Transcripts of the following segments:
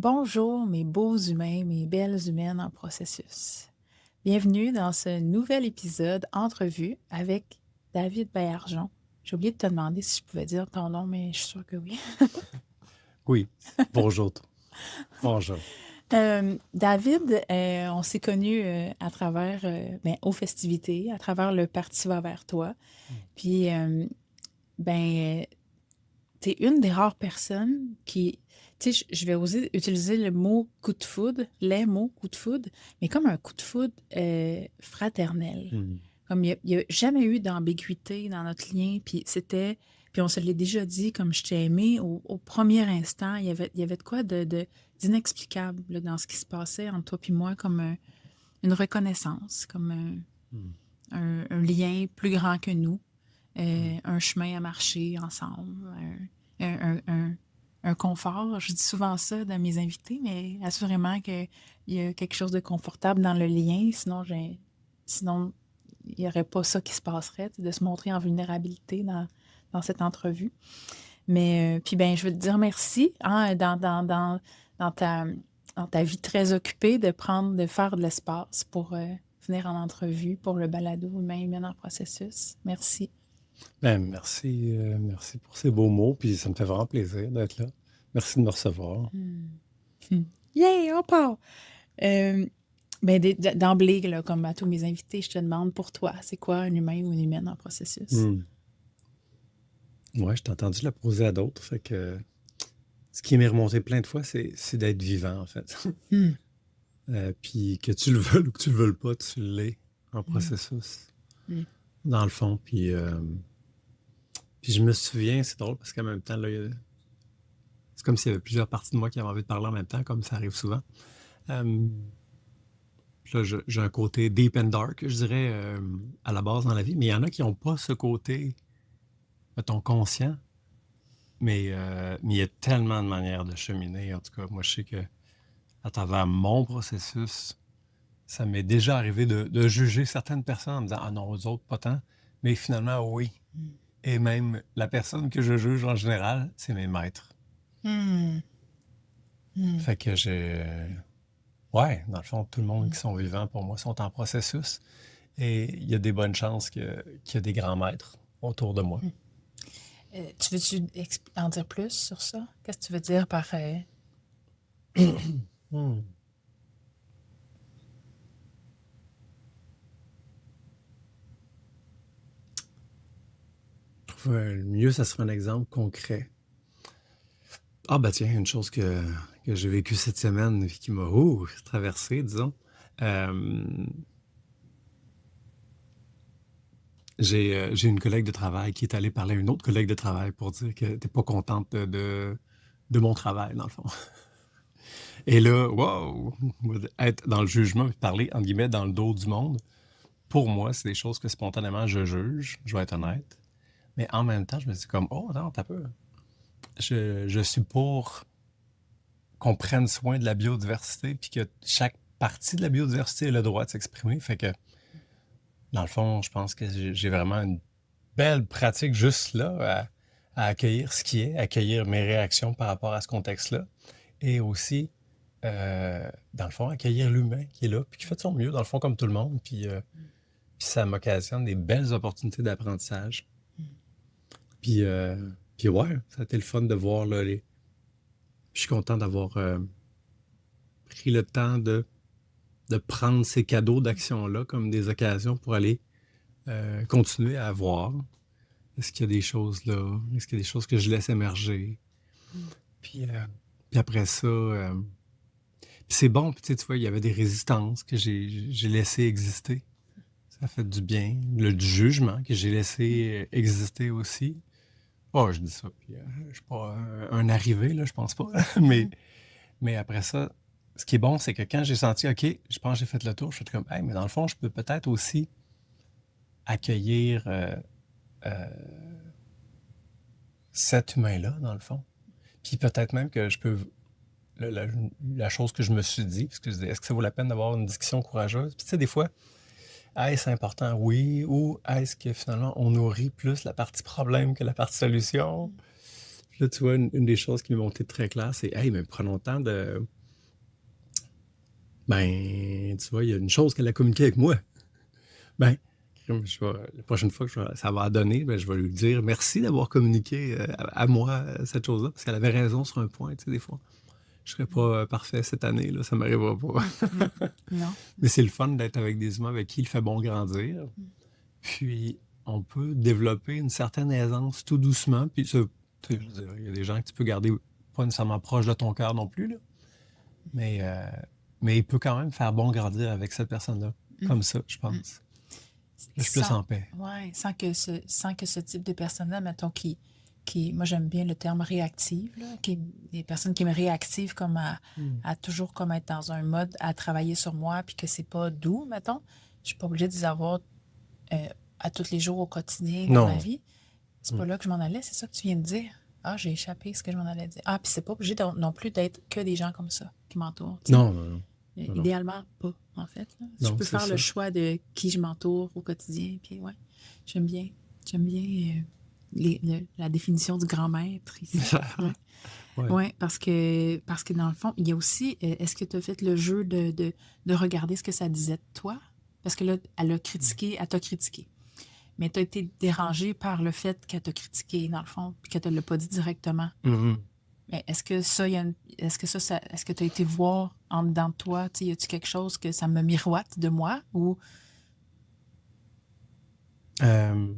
Bonjour mes beaux humains, mes belles humaines en processus. Bienvenue dans ce nouvel épisode entrevue avec David Baillargeon. J'ai oublié de te demander si je pouvais dire ton nom, mais je suis sûre que oui. Oui, bonjour. Bonjour. David, on s'est connus à travers, aux festivités, à travers le Parti va vers toi. Puis, ben, tu es une des rares personnes qui, tu sais, je vais oser utiliser le mot coup de foudre, les mots coup de foudre, mais comme un coup de foudre fraternel. Hmm. Comme il n'y a, jamais eu d'ambiguïté dans notre lien, puis on se l'est déjà dit, comme je t'ai aimé, au premier instant, il y avait de quoi d'inexplicable là, dans ce qui se passait entre toi et moi, comme une reconnaissance, comme Hmm. un lien plus grand que nous, Hmm. un chemin à marcher ensemble, un confort. Je dis souvent ça dans mes invités, mais assurément qu'il y a quelque chose de confortable dans le lien, sinon il n'y aurait pas ça qui se passerait, de se montrer en vulnérabilité dans cette entrevue. Mais puis ben, je veux te dire merci hein, dans ta, dans ta vie très occupée de faire de l'espace pour venir en entrevue pour le balado humain en processus. Merci. Merci pour ces beaux mots, puis ça me fait vraiment plaisir d'être là. Merci de me recevoir. Yay, on part! D'emblée, là, comme à tous mes invités, je te demande pour toi, c'est quoi un humain ou une humaine en processus? Hmm. Ouais, je t'ai entendu la poser à d'autres, fait que ce qui m'est remonté plein de fois, c'est d'être vivant, en fait. Hmm. Puis que tu le veuilles ou que tu le veuilles pas, tu l'es en Hmm. processus, Hmm. dans le fond. Puis je me souviens, c'est drôle parce qu'en même temps, là, c'est comme s'il y avait plusieurs parties de moi qui avaient envie de parler en même temps, comme ça arrive souvent. Euh, Là, j'ai un côté deep and dark, je dirais, à la base dans la vie, mais il y en a qui n'ont pas ce côté, mettons, conscient, mais il y a tellement de manières de cheminer. En tout cas, moi, je sais que à travers mon processus, ça m'est déjà arrivé de juger certaines personnes en me disant «Ah non, aux autres, pas tant», mais finalement, oui. Et même la personne que je juge en général, c'est mes maîtres. Hmm. Hmm. Fait que ouais, dans le fond, tout le monde qui sont vivants, pour moi, sont en processus. Et il y a des bonnes chances qu'il y a des grands maîtres autour de moi. Tu veux-tu en dire plus sur ça? Qu'est-ce que tu veux dire par... Hmm. Je trouve le mieux, ça serait un exemple concret. Ah, bah tiens, une chose que j'ai vécue cette semaine et qui m'a traversé, disons. Euh, j'ai une collègue de travail qui est allée parler à une autre collègue de travail pour dire qu'elle n'était pas contente de mon travail, dans le fond. Et là, wow, être dans le jugement et parler, entre guillemets, dans le dos du monde, pour moi, c'est des choses que spontanément je juge, je vais être honnête. Mais en même temps, je me dis comme, oh non, t'as peu. Je suis pour qu'on prenne soin de la biodiversité, puis que chaque partie de la biodiversité ait le droit de s'exprimer. Fait que, dans le fond, je pense que j'ai vraiment une belle pratique juste là à accueillir ce qui est, accueillir mes réactions par rapport à ce contexte-là. Et aussi, dans le fond, accueillir l'humain qui est là, puis qui fait de son mieux, dans le fond, comme tout le monde. Puis ça m'occasionne des belles opportunités d'apprentissage. Puis, puis ouais, ça a été le fun de voir là, je suis content d'avoir pris le temps de prendre ces cadeaux d'action-là comme des occasions pour aller continuer à voir. Est-ce qu'il y a des choses là? Est-ce qu'il y a des choses que je laisse émerger? Puis, puis après ça, puis c'est bon, puis tu vois, il y avait des résistances que j'ai laissées exister. Ça fait du bien. Du jugement que j'ai laissé exister aussi. Oh, je dis ça, puis je suis pas un arrivé, là, je pense pas. mais après ça, ce qui est bon, c'est que quand j'ai senti, OK, je pense que j'ai fait le tour, je suis comme, hey, mais dans le fond, je peux peut-être aussi accueillir euh, cet humain-là, dans le fond. Puis peut-être même que je peux. La chose que je me suis dit, parce que je dis, est-ce que ça vaut la peine d'avoir une discussion courageuse? Puis tu sais, des fois, est-ce important? Oui. Ou est-ce que finalement, on nourrit plus la partie problème que la partie solution? Puis là, tu vois, une des choses qui m'est montée très claire, c'est hey, mais prenons le temps de. Ben, tu vois, il y a une chose qu'elle a communiqué avec moi. Ben, la prochaine fois que ça va donner, ben, je vais lui dire merci d'avoir communiqué à moi cette chose-là, parce qu'elle avait raison sur un point, tu sais, des fois. Je serais pas parfait cette année, là, ça m'arrivera pas. Non. Mais c'est le fun d'être avec des humains avec qui il fait bon grandir. Puis, on peut développer une certaine aisance tout doucement. Puis, tu sais, je veux dire, il y a des gens que tu peux garder pas nécessairement proche de ton cœur non plus, là. Mais, euh, mais il peut quand même faire bon grandir avec cette personne-là. Comme ça, je pense. Là, je suis plus Sans, en paix. ouais, sans que ce type de personne-là, mettons, moi j'aime bien le terme réactive, là, des personnes qui me réactivent comme à toujours comme être dans un mode à travailler sur moi, puis que c'est pas doux, mettons. Je suis pas obligée de les avoir à tous les jours au quotidien dans ma Non. vie. C'est pas là que je m'en allais, c'est ça que tu viens de dire. Ah, j'ai échappé ce que je m'en allais dire. Ah, puis c'est pas obligé non plus d'être que des gens comme ça qui m'entourent, tu sais. Non, non, non. Non, Idéalement, pas, en fait. Là. Je non, peux c'est faire le ça. choix de qui je m'entoure au quotidien. Puis, ouais, j'aime bien. J'aime bien la définition du grand maître ici. Ouais. Ouais. Ouais, parce que dans le fond, il y a aussi, est-ce que tu as fait le jeu de regarder ce que ça disait de toi? Parce que là, elle t'a critiqué. Mais tu as été dérangé par le fait qu'elle t'a critiqué, dans le fond, puis qu'elle te l'a pas dit directement. Mhm. Mais est-ce que ça, est-ce que tu as été voir en dedans de toi, tu sais, y a-tu quelque chose que ça me miroite de moi ou Euh,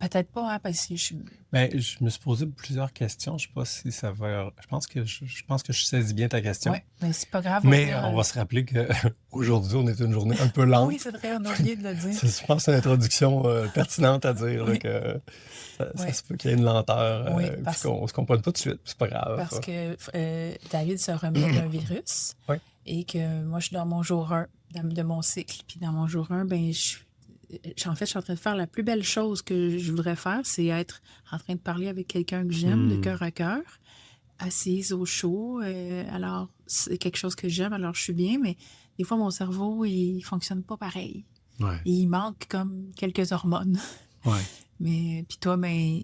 peut-être pas, hein, parce que ben, je me suis posé plusieurs questions. Je sais pas si ça va. Je pense que je saisis bien ta question. ouais, mais c'est pas grave, Mais on va se rappeler que aujourd'hui, on est une journée un peu oui, lente. c'est vrai, on a oublié de le dire. Je pense que c'est une introduction pertinente à dire, là, Oui, que ça oui, se peut qu'il y ait une lenteur, oui, puis qu'on se comprenne pas tout de suite, puis c'est pas grave. parce que David se remet d'un virus Oui. et que moi, je suis dans mon jour 1 de mon cycle. Puis dans mon jour 1, ben, en fait, je suis en train de faire la plus belle chose que je voudrais faire, c'est être en train de parler avec quelqu'un que j'aime de cœur à cœur, assise au chaud. Alors, c'est quelque chose que j'aime, alors je suis bien, mais des fois, mon cerveau, il fonctionne pas pareil. Ouais. Et il manque comme quelques hormones. Ouais. Mais, puis toi, ben,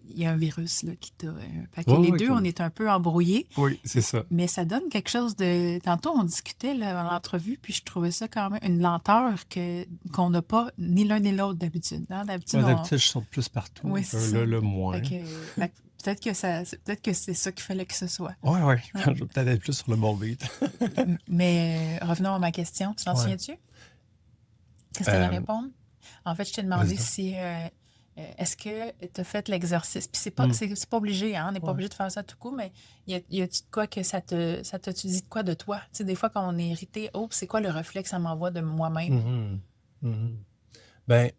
il y a un virus là, qui t'a... fait que Ouais, les ouais, deux, on est un peu embrouillés, oui, c'est ça. mais ça donne quelque chose de... Tantôt, on discutait là, dans l'entrevue, puis je trouvais ça quand même une lenteur qu'on n'a pas ni l'un ni l'autre d'habitude. Hein? D'habitude, Ouais, d'habitude, je saute plus partout. oui, c'est ça. Là, moins. Fait que peut-être que c'est ça qu'il fallait que ce soit. Ouais. Ouais. Je vais peut-être être plus sur le bon beat. Mais revenons à ma question. Tu t'en Ouais. souviens-tu? Qu'est-ce que tu allais Euh, répondre? En fait, je t'ai demandé Vas-y donc. si est-ce que tu as fait l'exercice? Puis Hmm. c'est pas obligé, hein? On n'est pas Ouais. obligé de faire ça tout coup, mais y a-tu de quoi que ça t'a-tu dit de quoi de toi? Tu sais, des fois, quand on est irrité, oh, c'est quoi le reflet que ça m'envoie de moi-même? Mhm. Mhm. Ben,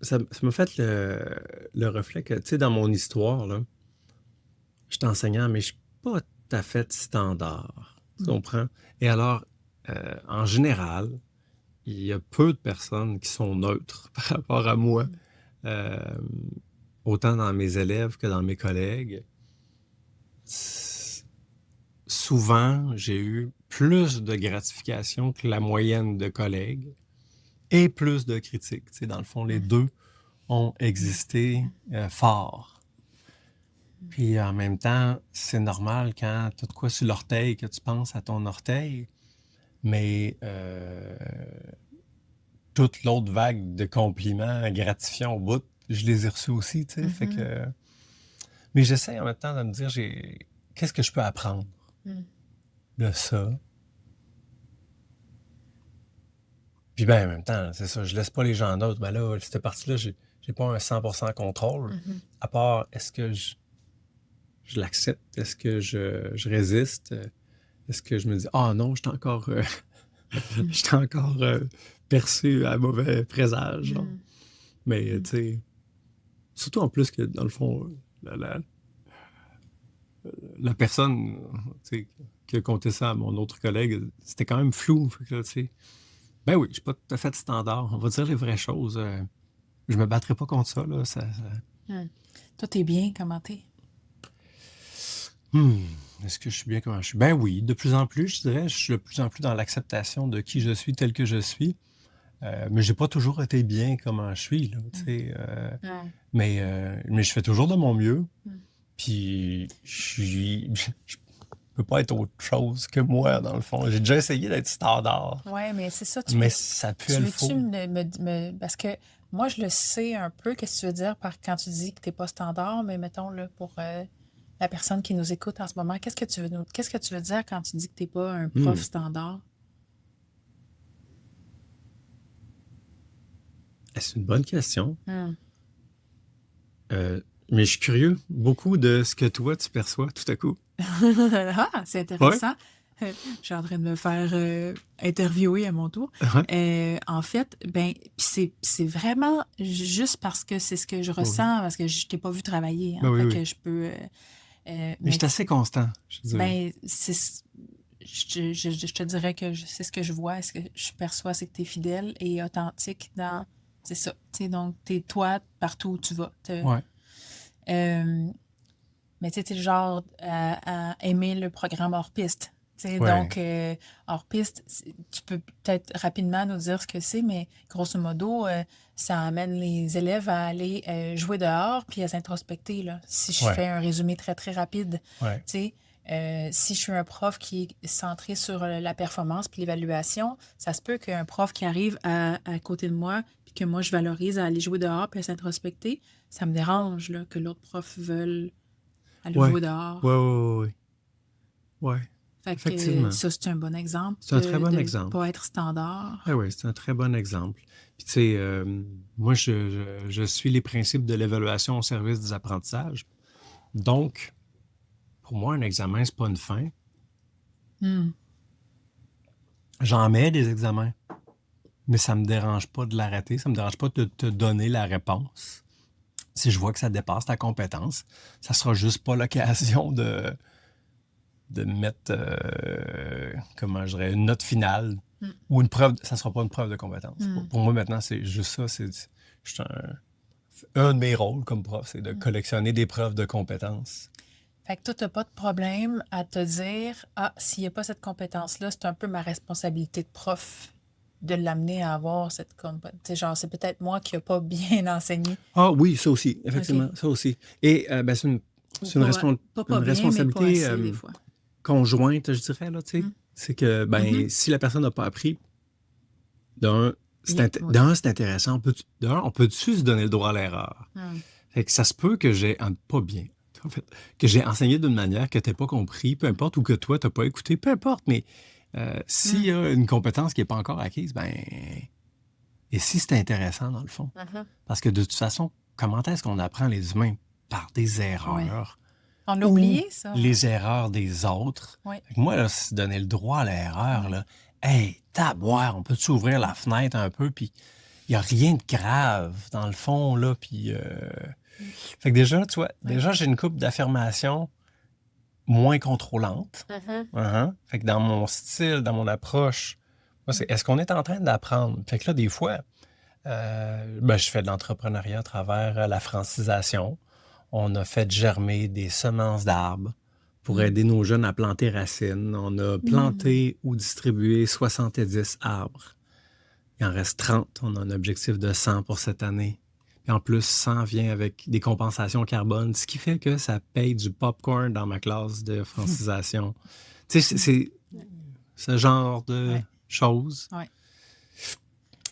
ça m'a fait le reflet que, tu sais, dans mon histoire, là, je suis enseignant, mais je suis pas tout à fait standard. Tu comprends? Et alors, en général, il y a peu de personnes qui sont neutres par rapport à moi, euh, autant dans mes élèves que dans mes collègues. Souvent, j'ai eu plus de gratification que la moyenne de collègues et plus de critiques. Tu sais, dans le fond, les deux ont existé fort. Puis en même temps, c'est normal quand tu as de quoi sur l'orteil que tu penses à ton orteil, mais toute l'autre vague de compliments gratifiants au bout, je les ai reçus aussi, tu sais. Fait que... Mais j'essaie en même temps de me dire, qu'est-ce que je peux apprendre de ça? Puis ben en même temps, c'est ça, je laisse pas les gens d'autres. Ben là, cette partie-là, j'ai pas un 100% contrôle. À part, est-ce que je l'accepte? Est-ce que je résiste? Est-ce que je me dis, ah non, j'étais encore, j'étais encore perçu à mauvais présage, genre. Mais tu sais, surtout en plus que dans le fond, la personne tu sais, qui a compté ça à mon autre collègue, c'était quand même flou. Fait que, tu sais, ben oui, je suis pas tout à fait standard. On va dire les vraies choses. Je me battrai pas contre ça, là. Toi, t'es bien, comment t'es? Est-ce que je suis bien comment je suis? Ben oui, de plus en plus, je dirais, je suis de plus en plus dans l'acceptation de qui je suis tel que je suis. Mais j'ai pas toujours été bien comment je suis, là, tu Mm. sais. Mm. Mais je fais toujours de mon mieux. Mm. Puis je peux pas être autre chose que moi, dans le fond. J'ai déjà essayé d'être standard, Ouais, mais c'est ça, mais ça pue tu le veux-tu faux. parce que moi, je le sais un peu, qu'est-ce que tu veux dire par quand tu dis que t'es pas standard, mais mettons, là, pour la personne qui nous écoute en ce moment, qu'est-ce que tu veux dire quand tu dis que t'es pas un prof Hmm. standard? C'est une bonne question. Hmm. Euh, mais je suis curieux beaucoup de ce que toi, tu perçois tout à coup. Ah, c'est Ouais, intéressant. Je suis en train de me faire interviewer à mon tour. ouais, En fait, ben, puis c'est vraiment juste parce que c'est ce que je oui. ressens, parce que je t'ai pas vu travailler, Ben hein, oui, fait oui. que je peux. Mais je Mais suis assez constant, je dirais. ben, je te dirais que c'est ce que je vois, ce que je perçois, c'est que tu es fidèle et authentique dans. C'est ça. Tu sais, donc, t'es toi partout où tu vas. Ouais, Euh, mais tu sais, t'es le genre à aimer le programme hors piste. Tu sais, ouais, donc, hors piste, tu peux peut-être rapidement nous dire ce que c'est, mais grosso modo, ça amène les élèves à aller jouer dehors puis à s'introspecter, là. Si je ouais, fais un résumé très, très rapide, ouais, tu sais, si je suis un prof qui est centré sur la performance puis l'évaluation, ça se peut qu'un prof qui arrive à côté de moi puis que moi, je valorise à aller jouer dehors puis à s'introspecter, ça me dérange, là, que l'autre prof veuille aller ouais, jouer ouais, dehors. ouais, ouais, ouais. Fait que Effectivement. ça, c'est un bon exemple C'est un très bon de exemple. pas être Ah standard. oui, c'est un très bon exemple. Puis tu sais, moi, je suis les principes de l'évaluation au service des apprentissages. Donc, pour moi, un examen, c'est pas une fin. Hmm. J'en mets des examens, mais ça me dérange pas de l'arrêter. Ça me dérange pas de te donner la réponse. Si je vois que ça dépasse ta compétence, ça sera juste pas l'occasion de mettre, comment je dirais, une note finale Hmm. ou une preuve. Ça sera pas une preuve de compétence. Hmm. Pour moi, maintenant, c'est juste ça. Je suis un de mes rôles comme prof, c'est de Hmm. collectionner des preuves de compétences. Fait que toi, t'as pas de problème à te dire, ah, s'il n'y a pas cette compétence-là, c'est un peu ma responsabilité de prof de l'amener à avoir cette compétence. Tu sais, genre, c'est peut-être moi qui n'ai pas bien enseigné. Ah oui, ça aussi, OK. effectivement, ça aussi. Et c'est Ou c'est une, pas, pas une bien, mais pas responsabilité assez, des fois. conjointe, je dirais, là, tu sais. Hmm. C'est que, Mhm. ben, si la personne n'a pas appris, d'un, Oui. d'un, c'est intéressant. On peut-tu se donner le droit à l'erreur? Hmm. Fait que ça se peut que pas bien, en fait, que j'ai enseigné d'une manière que tu n'as pas compris, peu importe, ou que toi, tu n'as pas écouté, peu importe, mais s'il Hmm. y a une compétence qui n'est pas encore acquise, ben, et si c'est intéressant, dans le fond? Mhm. Parce que de toute façon, comment est-ce qu'on apprend les humains? Par des Ouais. erreurs On l'a ou oublié, ça, hein? les erreurs des autres. Oui. Fait que moi, là, se donner le droit à l'erreur, Oui. là, hey, taboire, on peut-tu ouvrir la fenêtre un peu, puis il n'y a rien de grave, dans le fond, là, puis... Fait que déjà, tu vois, Oui. déjà, j'ai une couple d'affirmations moins contrôlantes. Mhm. Fait que dans mon style, dans mon approche, moi, c'est est-ce qu'on est en train d'apprendre? Fait que là, des fois, ben, je fais de l'entrepreneuriat à travers la francisation. On a fait germer des semences d'arbres pour Hmm. aider nos jeunes à planter racines. On a Hmm. planté ou distribué 70 arbres. Il en reste 30. On a un objectif de 100 pour cette année. Et en plus, 100 vient avec des compensations carbone, ce qui fait que ça paye du popcorn dans ma classe de francisation. Tu sais, c'est ce genre de Ouais. choses. Ouais.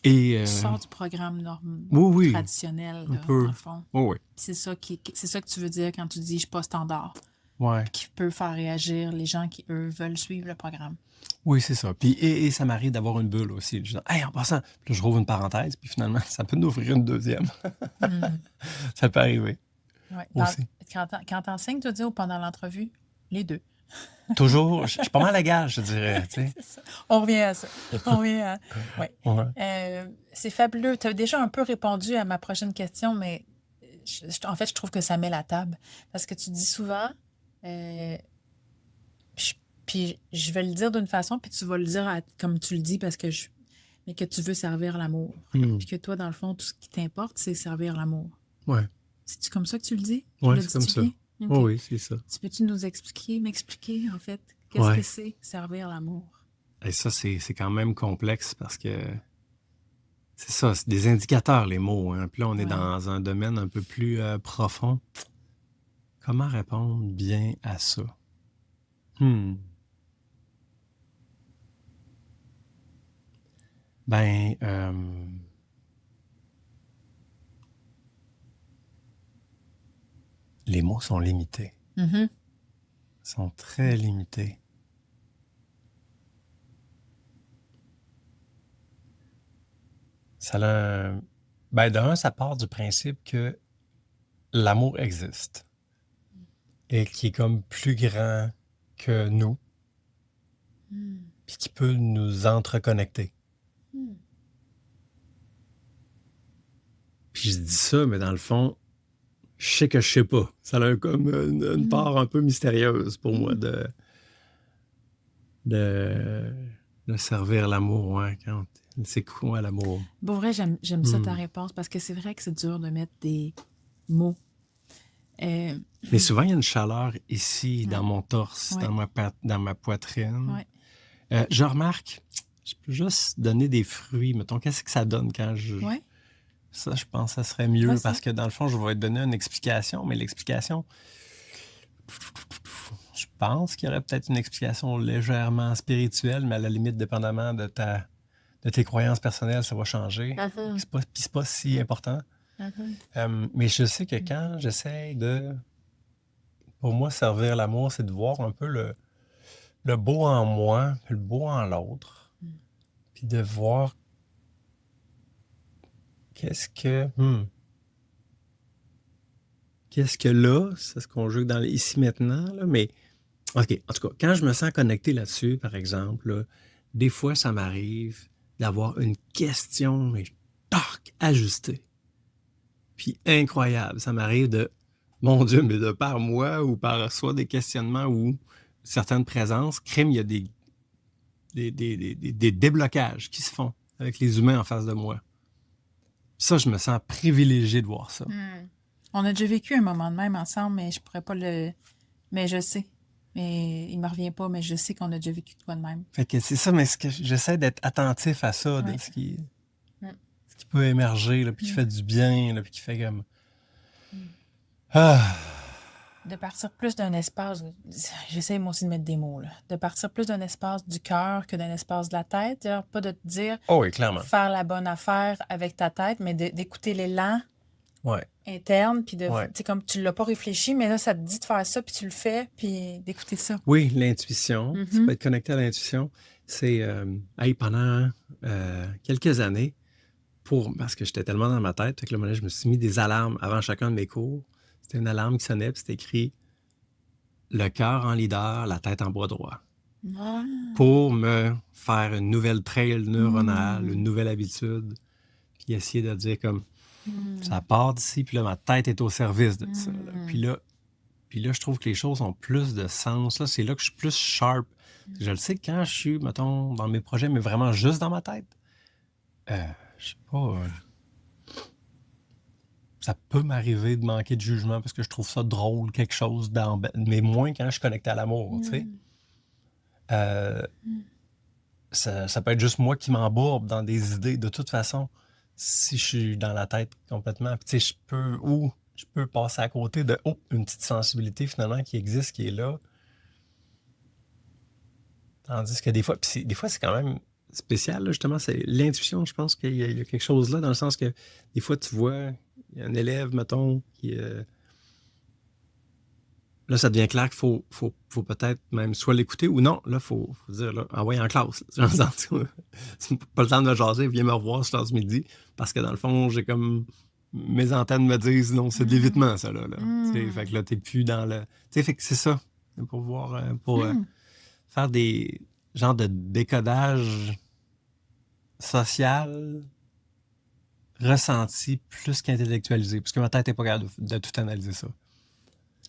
Et Tu sors du programme norme oui, oui, traditionnel, un là, dans peu. le fond. Oui, oui. C'est ça que tu veux dire quand tu dis je suis pas standard, Ouais. puis qui peut faire réagir les gens qui, eux, veulent suivre le programme. Oui, c'est ça. Puis, et ça m'arrive d'avoir une bulle aussi. Je dis, hey, en passant, puis là, je rouvre une parenthèse, puis finalement, ça peut nous ouvrir une deuxième. Mhm. Ça peut arriver Ouais. aussi. Quand t'enseignes, tu dis, ou pendant l'entrevue? Les deux. Toujours, je suis pas mal à gage, je dirais, tu sais. C'est ça. On revient à ça. On revient à... Ouais. Ouais. C'est fabuleux. Tu as déjà un peu répondu à ma prochaine question, mais en fait, je trouve que ça met la table. Parce que tu dis souvent, euh, puis je vais le dire d'une façon, puis tu vas le dire comme tu le dis, mais que tu veux servir l'amour. Hmm. Puis que toi, dans le fond, tout ce qui t'importe, c'est servir l'amour. Ouais. C'est-tu comme ça que tu le dis? Je Ouais, le c'est comme dis-tu ça. bien? Oui, OK. oui, c'est ça. Tu peux-tu m'expliquer, en fait, qu'est-ce que Ouais. c'est servir l'amour? Et ça, c'est quand même complexe parce que C'est ça, c'est des indicateurs, les mots, hein. Puis là, on est Ouais. dans un domaine un peu plus profond. Comment répondre bien à ça? Hmm. Ben, les mots sont limités. Mhm. Ils sont très limités. Ça a un... Ben, d'un, ça part du principe que l'amour existe et qui est comme plus grand que nous, puis qui peut nous entreconnecter. Puis je dis ça, mais dans le fond, je sais que je sais pas. Ça a comme une part un peu mystérieuse pour moi de, de servir l'amour. Ouais, c'est quoi l'amour? Pour vrai, j'aime ça ta réponse parce que c'est vrai que c'est dur de mettre des mots. Mais souvent, il y a une chaleur ici, dans mon torse, Ouais. dans ma poitrine. Ouais. Je remarque, je peux juste donner des fruits. Mettons, qu'est-ce que ça donne quand je... Ouais. Ça, je pense que ça serait mieux Vas-y. parce que dans le fond, je vais te donner une explication, mais l'explication, je pense qu'il y aurait peut-être une explication légèrement spirituelle, mais à la limite, dépendamment de tes croyances personnelles, ça va changer. Puis c'est pas si important. Mais je sais que quand j'essaie de, pour moi, servir l'amour, c'est de voir un peu le beau en moi, puis le beau en l'autre, puis de voir qu'est-ce que là, ça se conjugue dans ici maintenant, là, mais OK, en tout cas, quand je me sens connecté là-dessus, par exemple, là, des fois, ça m'arrive d'avoir une question, mais tac, ajustée. Puis incroyable, ça m'arrive de, mon Dieu, mais de par moi ou par soit des questionnements ou certaines présences, crime, il y a des déblocages qui se font avec les humains en face de moi. Ça, je me sens privilégié de voir ça. On a déjà vécu un moment de même ensemble, mais je pourrais pas le... Mais je sais. Mais il me revient pas, mais je sais qu'on a déjà vécu de quoi de même. Fait que c'est ça, mais j'essaie d'être attentif à ça, de Ouais. ce qui peut émerger, là, puis qui fait du bien, là, puis qui fait comme... Ah! De partir plus d'un espace, j'essaie moi aussi de mettre des mots, là. De partir plus d'un espace du cœur que d'un espace de la tête. Genre, pas de te dire Oh oui, clairement. faire la bonne affaire avec ta tête, mais d'écouter l'élan Ouais. interne, puis de, Ouais. tu sais, comme tu l'as pas réfléchi, mais là, ça te dit de faire ça, puis tu le fais, puis d'écouter ça. Oui, l'intuition. Ça peut être connecté à l'intuition. C'est, hey, pendant quelques années, parce que j'étais tellement dans ma tête, fait que là, je me suis mis des alarmes avant chacun de mes cours. C'était une alarme qui sonnait, puis c'était écrit « Le cœur en leader, la tête en bois droit ». Ah. Pour me faire une nouvelle trail neuronale, une nouvelle habitude, puis essayer de dire comme ça part d'ici, puis là, ma tête est au service de ça. Là. Puis là, je trouve que les choses ont plus de sens. Là, c'est là que je suis plus sharp. Je le sais que quand je suis, mettons, dans mes projets, mais vraiment juste dans ma tête, je sais pas. Ça peut m'arriver de manquer de jugement parce que je trouve ça drôle, quelque chose, mais moins quand je suis connecté à l'amour, tu sais. Ça peut être juste moi qui m'embourbe dans des idées. De toute façon, si je suis dans la tête complètement, tu sais, je peux passer à côté de une petite sensibilité finalement qui existe, qui est là. Tandis que des fois, des fois c'est quand même spécial, là, justement, c'est l'intuition. Je pense qu'il y a quelque chose là, dans le sens que des fois, tu vois, il y a un élève, mettons, qui... là, ça devient clair qu'il faut peut-être même soit l'écouter ou non. Là, il faut dire, là, envoyer en classe. C'est pas le temps de me jaser, viens me revoir sur l'heure du midi. Parce que dans le fond, j'ai comme... Mes antennes me disent, non, c'est de l'évitement, ça, là. Fait que là, t'es plus dans le... Tu sais, fait que c'est ça. Pour voir... faire des genres de décodage social ressenti plus qu'intellectualisé. Parce que ma tête n'est pas capable de tout analyser ça.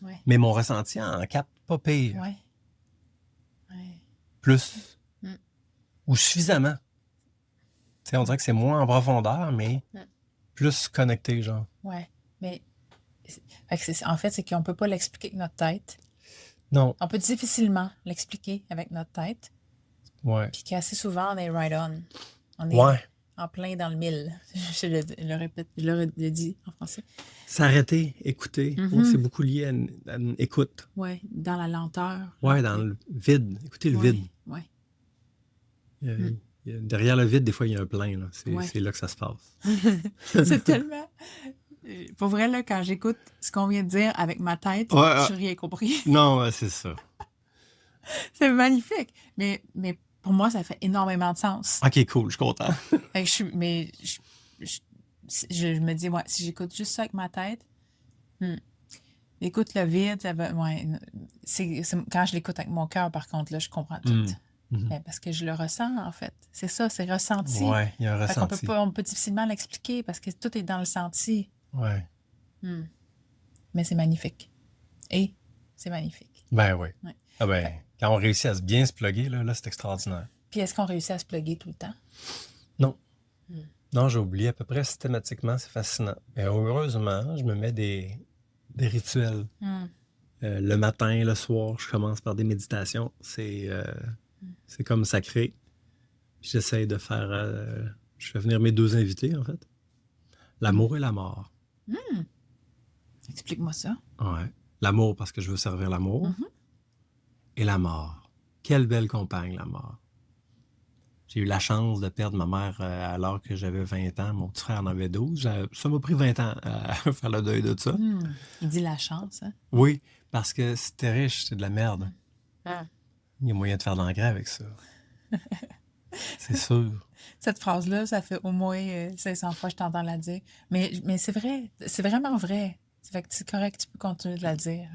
Ouais. Mais mon ressenti en capte pas pire. Ouais. Ouais. Plus. Ou suffisamment. T'sais, on dirait que c'est moins en profondeur, mais plus connecté, genre. Ouais. Mais en fait, c'est qu'on peut pas l'expliquer avec notre tête. Non. On peut difficilement l'expliquer avec notre tête. Ouais. Puis qu'assez souvent, on est right on. Ouais. en plein dans le mille. Je le répète, je le dis en français. S'arrêter, écouter. Moi, c'est beaucoup lié à une écoute. Oui, dans la lenteur. Ouais, dans le vide. Écoutez le vide. Oui. Derrière le vide, des fois, il y a un plein. Là. Ouais. C'est là que ça se passe. C'est tellement... Pour vrai, là, quand j'écoute ce qu'on vient de dire avec ma tête, je n'ai rien compris. Non, c'est ça. C'est magnifique. Mais pour moi, ça fait énormément de sens. OK, cool, je suis content. Fait que je me dis, ouais, si j'écoute juste ça avec ma tête, écoute le vide, ça va, ouais, c'est quand je l'écoute avec mon cœur, par contre, là, je comprends tout. Parce que je le ressens, en fait. C'est ça, c'est ressenti. Oui, il y a un ressenti. On peut difficilement l'expliquer parce que tout est dans le senti. Oui. Mais c'est magnifique. Et c'est magnifique. Ben oui. Ouais. Ah ben, quand on réussit à bien se plugger, là, c'est extraordinaire. Puis est-ce qu'on réussit à se plugger tout le temps? Non. Non, j'ai oublié à peu près systématiquement, c'est fascinant. Mais heureusement, je me mets des rituels. Le matin, le soir, je commence par des méditations. C'est comme sacré. J'essaie de faire... je fais venir mes 2 invités, en fait. L'amour et la mort. Explique-moi ça. Ouais. L'amour parce que je veux servir l'amour. Et la mort. Quelle belle compagne, la mort. J'ai eu la chance de perdre ma mère alors que j'avais 20 ans. Mon petit frère en avait 12. Ça m'a pris 20 ans à faire le deuil de ça. Il dit la chance, hein? Oui, parce que si t'es riche, c'est de la merde. Il y a moyen de faire de l'engrais avec ça. C'est sûr. Cette phrase-là, ça fait au moins 500 fois que je t'entends la dire. Mais c'est vrai. C'est vraiment vrai. Fait que c'est correct, tu peux continuer de la dire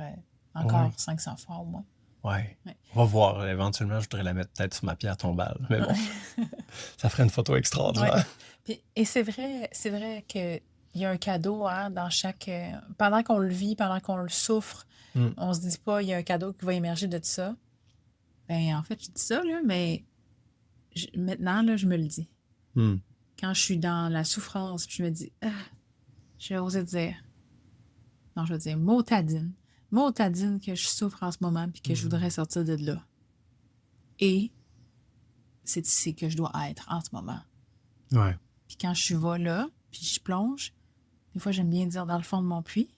encore 500 fois au moins. Ouais. On va voir. Éventuellement, je voudrais la mettre peut-être sur ma pierre tombale. Mais bon, ça ferait une photo extraordinaire. Et c'est vrai qu'il y a un cadeau dans chaque... pendant qu'on le vit, pendant qu'on le souffre, on se dit pas il y a un cadeau qui va émerger de ça. Ben en fait, je dis ça, là, mais maintenant, là, je me le dis. Quand je suis dans la souffrance, puis je me dis, j'ai osé dire... Non, je veux dire, motadine que je souffre en ce moment puis que je voudrais sortir de là. Et c'est ici que je dois être en ce moment. Ouais. Puis quand je vais là, puis je plonge, des fois, j'aime bien dire dans le fond de mon puits.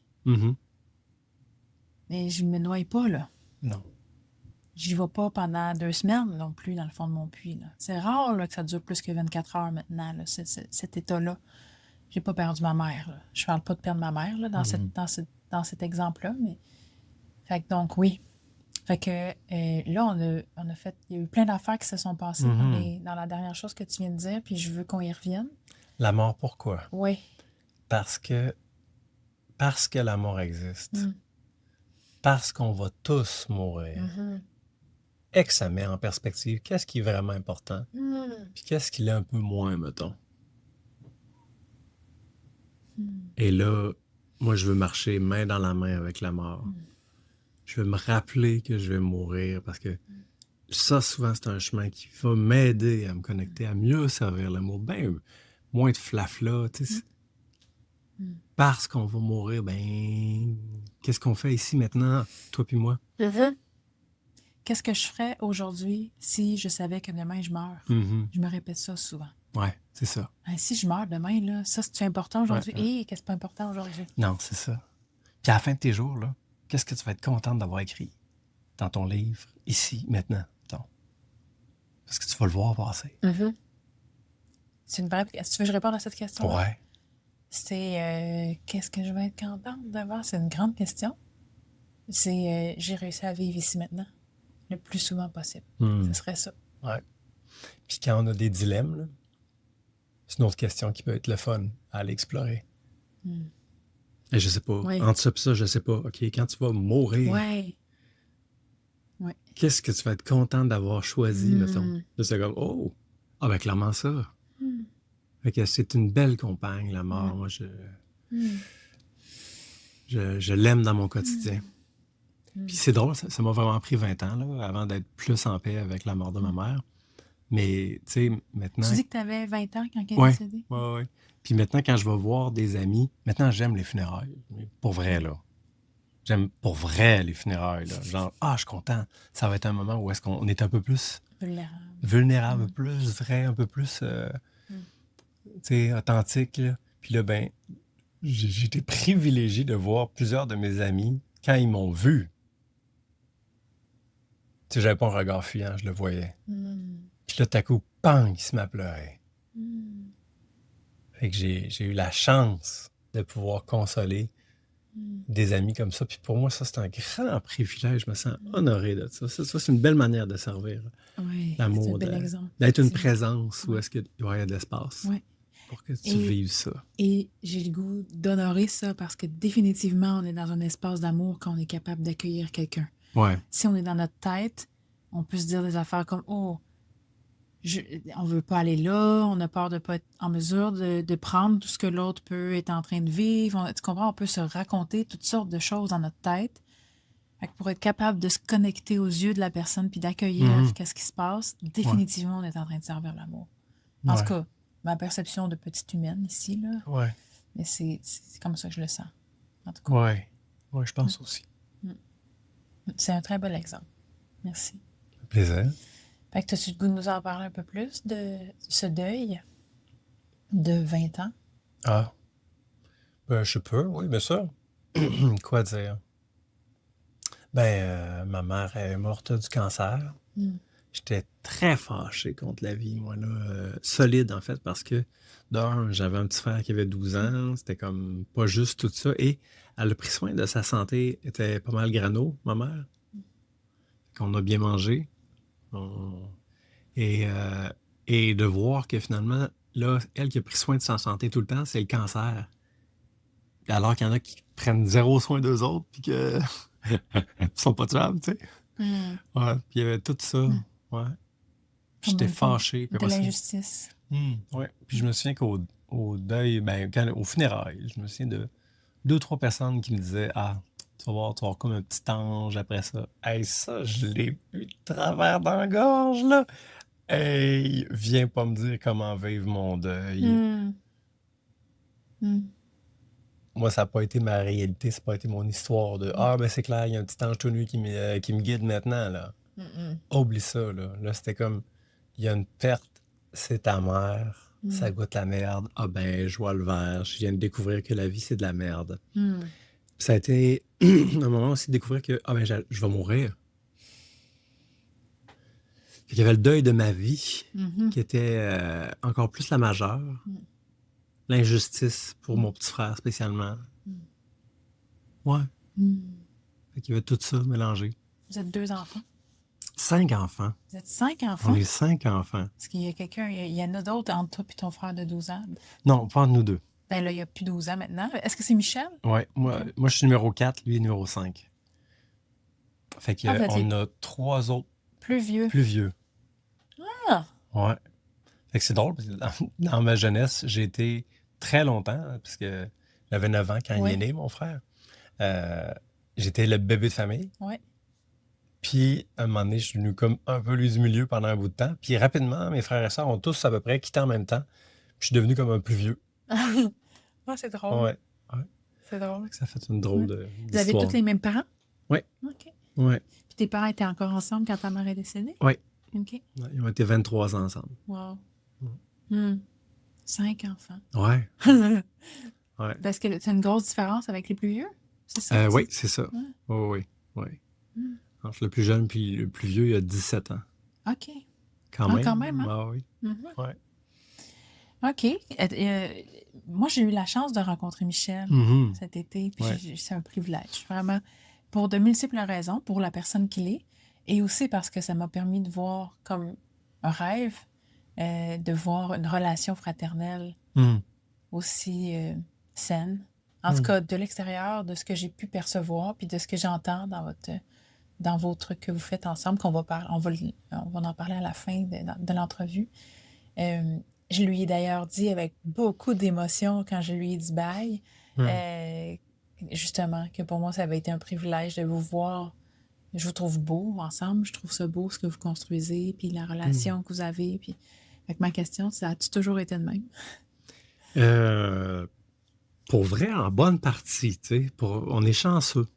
Mais je ne me noie pas, là. Non. J'y vais pas pendant 2 semaines non plus dans le fond de mon puits, là. C'est rare là, que ça dure plus que 24 heures maintenant, là, cet état-là. J'ai pas perdu ma mère, là. Je parle pas de perdre ma mère là, dans cet exemple-là, mais... Fait que donc, oui. Fait que là, on a fait... Il y a eu plein d'affaires qui se sont passées dans la dernière chose que tu viens de dire, puis je veux qu'on y revienne. La mort, pourquoi? Oui. Parce que la mort existe. Parce qu'on va tous mourir. Et que ça met en perspective qu'est-ce qui est vraiment important, puis qu'est-ce qui l'est un peu moins, mettons. Et là, moi, je veux marcher main dans la main avec la mort. Je veux me rappeler que je vais mourir parce que ça, souvent, c'est un chemin qui va m'aider à me connecter, à mieux servir l'amour. Ben, moins de flafla, tu sais. Parce qu'on va mourir, ben, qu'est-ce qu'on fait ici maintenant, toi puis moi? Qu'est-ce que je ferais aujourd'hui si je savais que demain, je meurs? Je me répète ça souvent. Ouais, c'est ça. Si je meurs demain, là, ça, c'est important aujourd'hui? Ouais. Qu'est-ce qui est pas important aujourd'hui? Non, c'est ça. Puis à la fin de tes jours, là, qu'est-ce que tu vas être contente d'avoir écrit dans ton livre, ici, maintenant? Parce que tu vas le voir passer. C'est une vraie... Est-ce que tu veux que je réponde à cette question? Ouais. C'est qu'est-ce que je vais être contente d'avoir? C'est une grande question. C'est j'ai réussi à vivre ici maintenant le plus souvent possible. Ce serait ça. Ouais. Puis quand on a des dilemmes, là, c'est une autre question qui peut être le fun à aller explorer. Et je sais pas. Entre ça et ça, je sais pas. OK, quand tu vas mourir, qu'est-ce que tu vas être contente d'avoir choisi, mettons? Là, c'est comme, oh! Ah, ben clairement ça. Fait que c'est une belle compagne, la mort. Moi, je l'aime dans mon quotidien. Puis c'est drôle, ça m'a vraiment pris 20 ans, là, avant d'être plus en paix avec la mort de ma mère. Mais, tu sais, maintenant... Tu dis que tu avais 20 ans quand elle est décédée? Oui. Puis maintenant, quand je vais voir des amis, maintenant, j'aime les funérailles. Pour vrai, là. J'aime pour vrai les funérailles, là. Genre, je suis content. Ça va être un moment où est-ce qu'on est un peu plus... Vulnérable, plus vrai, un peu plus... authentique, là. Puis là, ben, j'ai été privilégié de voir plusieurs de mes amis, quand ils m'ont vu, j'avais pas un regard fuyant, je le voyais. Puis là, tout à coup, bang, il se met à pleurer. Fait que j'ai eu la chance de pouvoir consoler des amis comme ça. Puis pour moi, ça, c'est un grand privilège. Je me sens honoré de ça. Ça, c'est une belle manière de servir Oui, c'est un l'amour, bel exemple, d'être une effectivement. présence où Ouais. est-ce qu'il doit y avoir de l'espace Ouais. pour que tu Et, vives ça. et j'ai le goût d'honorer ça parce que définitivement, on est dans un espace d'amour quand on est capable d'accueillir quelqu'un. Ouais. Si on est dans notre tête, on peut se dire des affaires comme « Oh, on veut pas aller là, on a peur de pas être en mesure de prendre tout ce que l'autre peut être en train de vivre. » Tu comprends? On peut se raconter toutes sortes de choses dans notre tête. Fait que pour être capable de se connecter aux yeux de la personne puis d'accueillir qu'est-ce qui se passe, définitivement, on est en train de servir l'amour. En tout cas, ma perception de petite humaine ici, là. Ouais. Mais c'est comme ça que je le sens. En tout cas. Ouais. Ouais, je pense aussi. C'est un très bel exemple. Merci. Plaisir. Fait que as-tu le goût de nous en parler un peu plus de ce deuil de 20 ans? Ah. Ben, je peux, oui, bien sûr. Quoi dire? Ben, ma mère est morte du cancer. J'étais très fâché contre la vie, moi, là. Solide, en fait, parce que, d'un, j'avais un petit frère qui avait 12 ans. C'était comme pas juste tout ça. Et elle a pris soin de sa santé. Elle était pas mal grano, ma mère. Qu'on a bien mangé. Et de voir que finalement, là, elle qui a pris soin de sa santé tout le temps, c'est le cancer. Alors qu'il y en a qui prennent zéro soin d'eux autres, puis que ils sont pas tuables, tu sais. Ouais, puis il y avait tout ça. Ouais. Puis j'étais fâché. Puis De après ça, l'injustice. ouais. Puis je me souviens qu'au deuil, ben, au funérailles, je me souviens de 2-3 personnes qui me disaient: Ah, tu vas voir comme un petit ange après ça. Hey, ça, je l'ai eu de travers dans la gorge, là. Hey, viens pas me dire comment vivre mon deuil. Moi, ça n'a pas été ma réalité, ça n'a pas été mon histoire de Ah, ben c'est clair, il y a un petit ange tout nu qui me guide maintenant, là. Oublie ça, là. Là, c'était comme il y a une perte, c'est ta mère, ça goûte la merde. Ah, ben, je vois le vert, je viens de découvrir que la vie, c'est de la merde. Puis ça a été un moment aussi de découvrir que Ah, ben, je vais mourir. Fait qu'il y avait le deuil de ma vie qui était encore plus la majeure. L'injustice pour mon petit frère spécialement. Ouais. Fait qu'il y avait tout ça mélangé. Vous êtes 2 enfants? 5 enfants. Vous êtes 5 enfants? On est 5 enfants. Est-ce qu'il y a quelqu'un, il y en a d'autres entre toi et ton frère de 12 ans? Non, pas entre nous deux. Ben là, il n'y a plus 12 ans maintenant. Est-ce que c'est Michel? Ouais, moi je suis numéro 4, lui est numéro 5. Fait qu'on a 3 autres plus vieux. plus vieux. Ah! Ouais. Fait que c'est drôle, parce que dans ma jeunesse, j'ai été très longtemps, parce que j'avais 9 ans quand il est né, mon frère. J'étais le bébé de famille. Ouais. Puis, à un moment donné, je suis venu comme un peu lui du milieu pendant un bout de temps. Puis, rapidement, mes frères et sœurs ont tous à peu près quitté en même temps. Puis, je suis devenu comme un plus vieux. Ah, c'est drôle. Ouais. C'est drôle. Ça fait une drôle Vous avez tous les mêmes parents? Oui. OK. Ouais. Puis tes parents étaient encore ensemble quand ta mère est décédée? Oui. OK. Ouais, ils ont été 23 ans ensemble. Wow. 5 enfants. Ouais. Ouais. Parce que c'est une grosse différence avec les plus vieux? C'est ça? Oui, c'est ça. Oui. Entre le plus jeune puis le plus vieux, il y a 17 ans. OK. Quand même. Quand même, hein? Ah oui. Ouais. OK. Moi, j'ai eu la chance de rencontrer Michel cet été, puis c'est un privilège, vraiment, pour de multiples raisons, pour la personne qu'il est, et aussi parce que ça m'a permis de voir comme un rêve, de voir une relation fraternelle aussi saine. En tout cas, de l'extérieur, de ce que j'ai pu percevoir, puis de ce que j'entends dans vos trucs que vous faites ensemble, on va en parler à la fin de l'entrevue. Je lui ai d'ailleurs dit avec beaucoup d'émotion quand je lui ai dit bye, justement, que pour moi, ça avait été un privilège de vous voir. Je vous trouve beau ensemble. Je trouve ça beau, ce que vous construisez, puis la relation que vous avez. Puis... Fait que ma question, c'est, as-tu toujours été de même? Pour vrai, en bonne partie, tu sais. On est chanceux.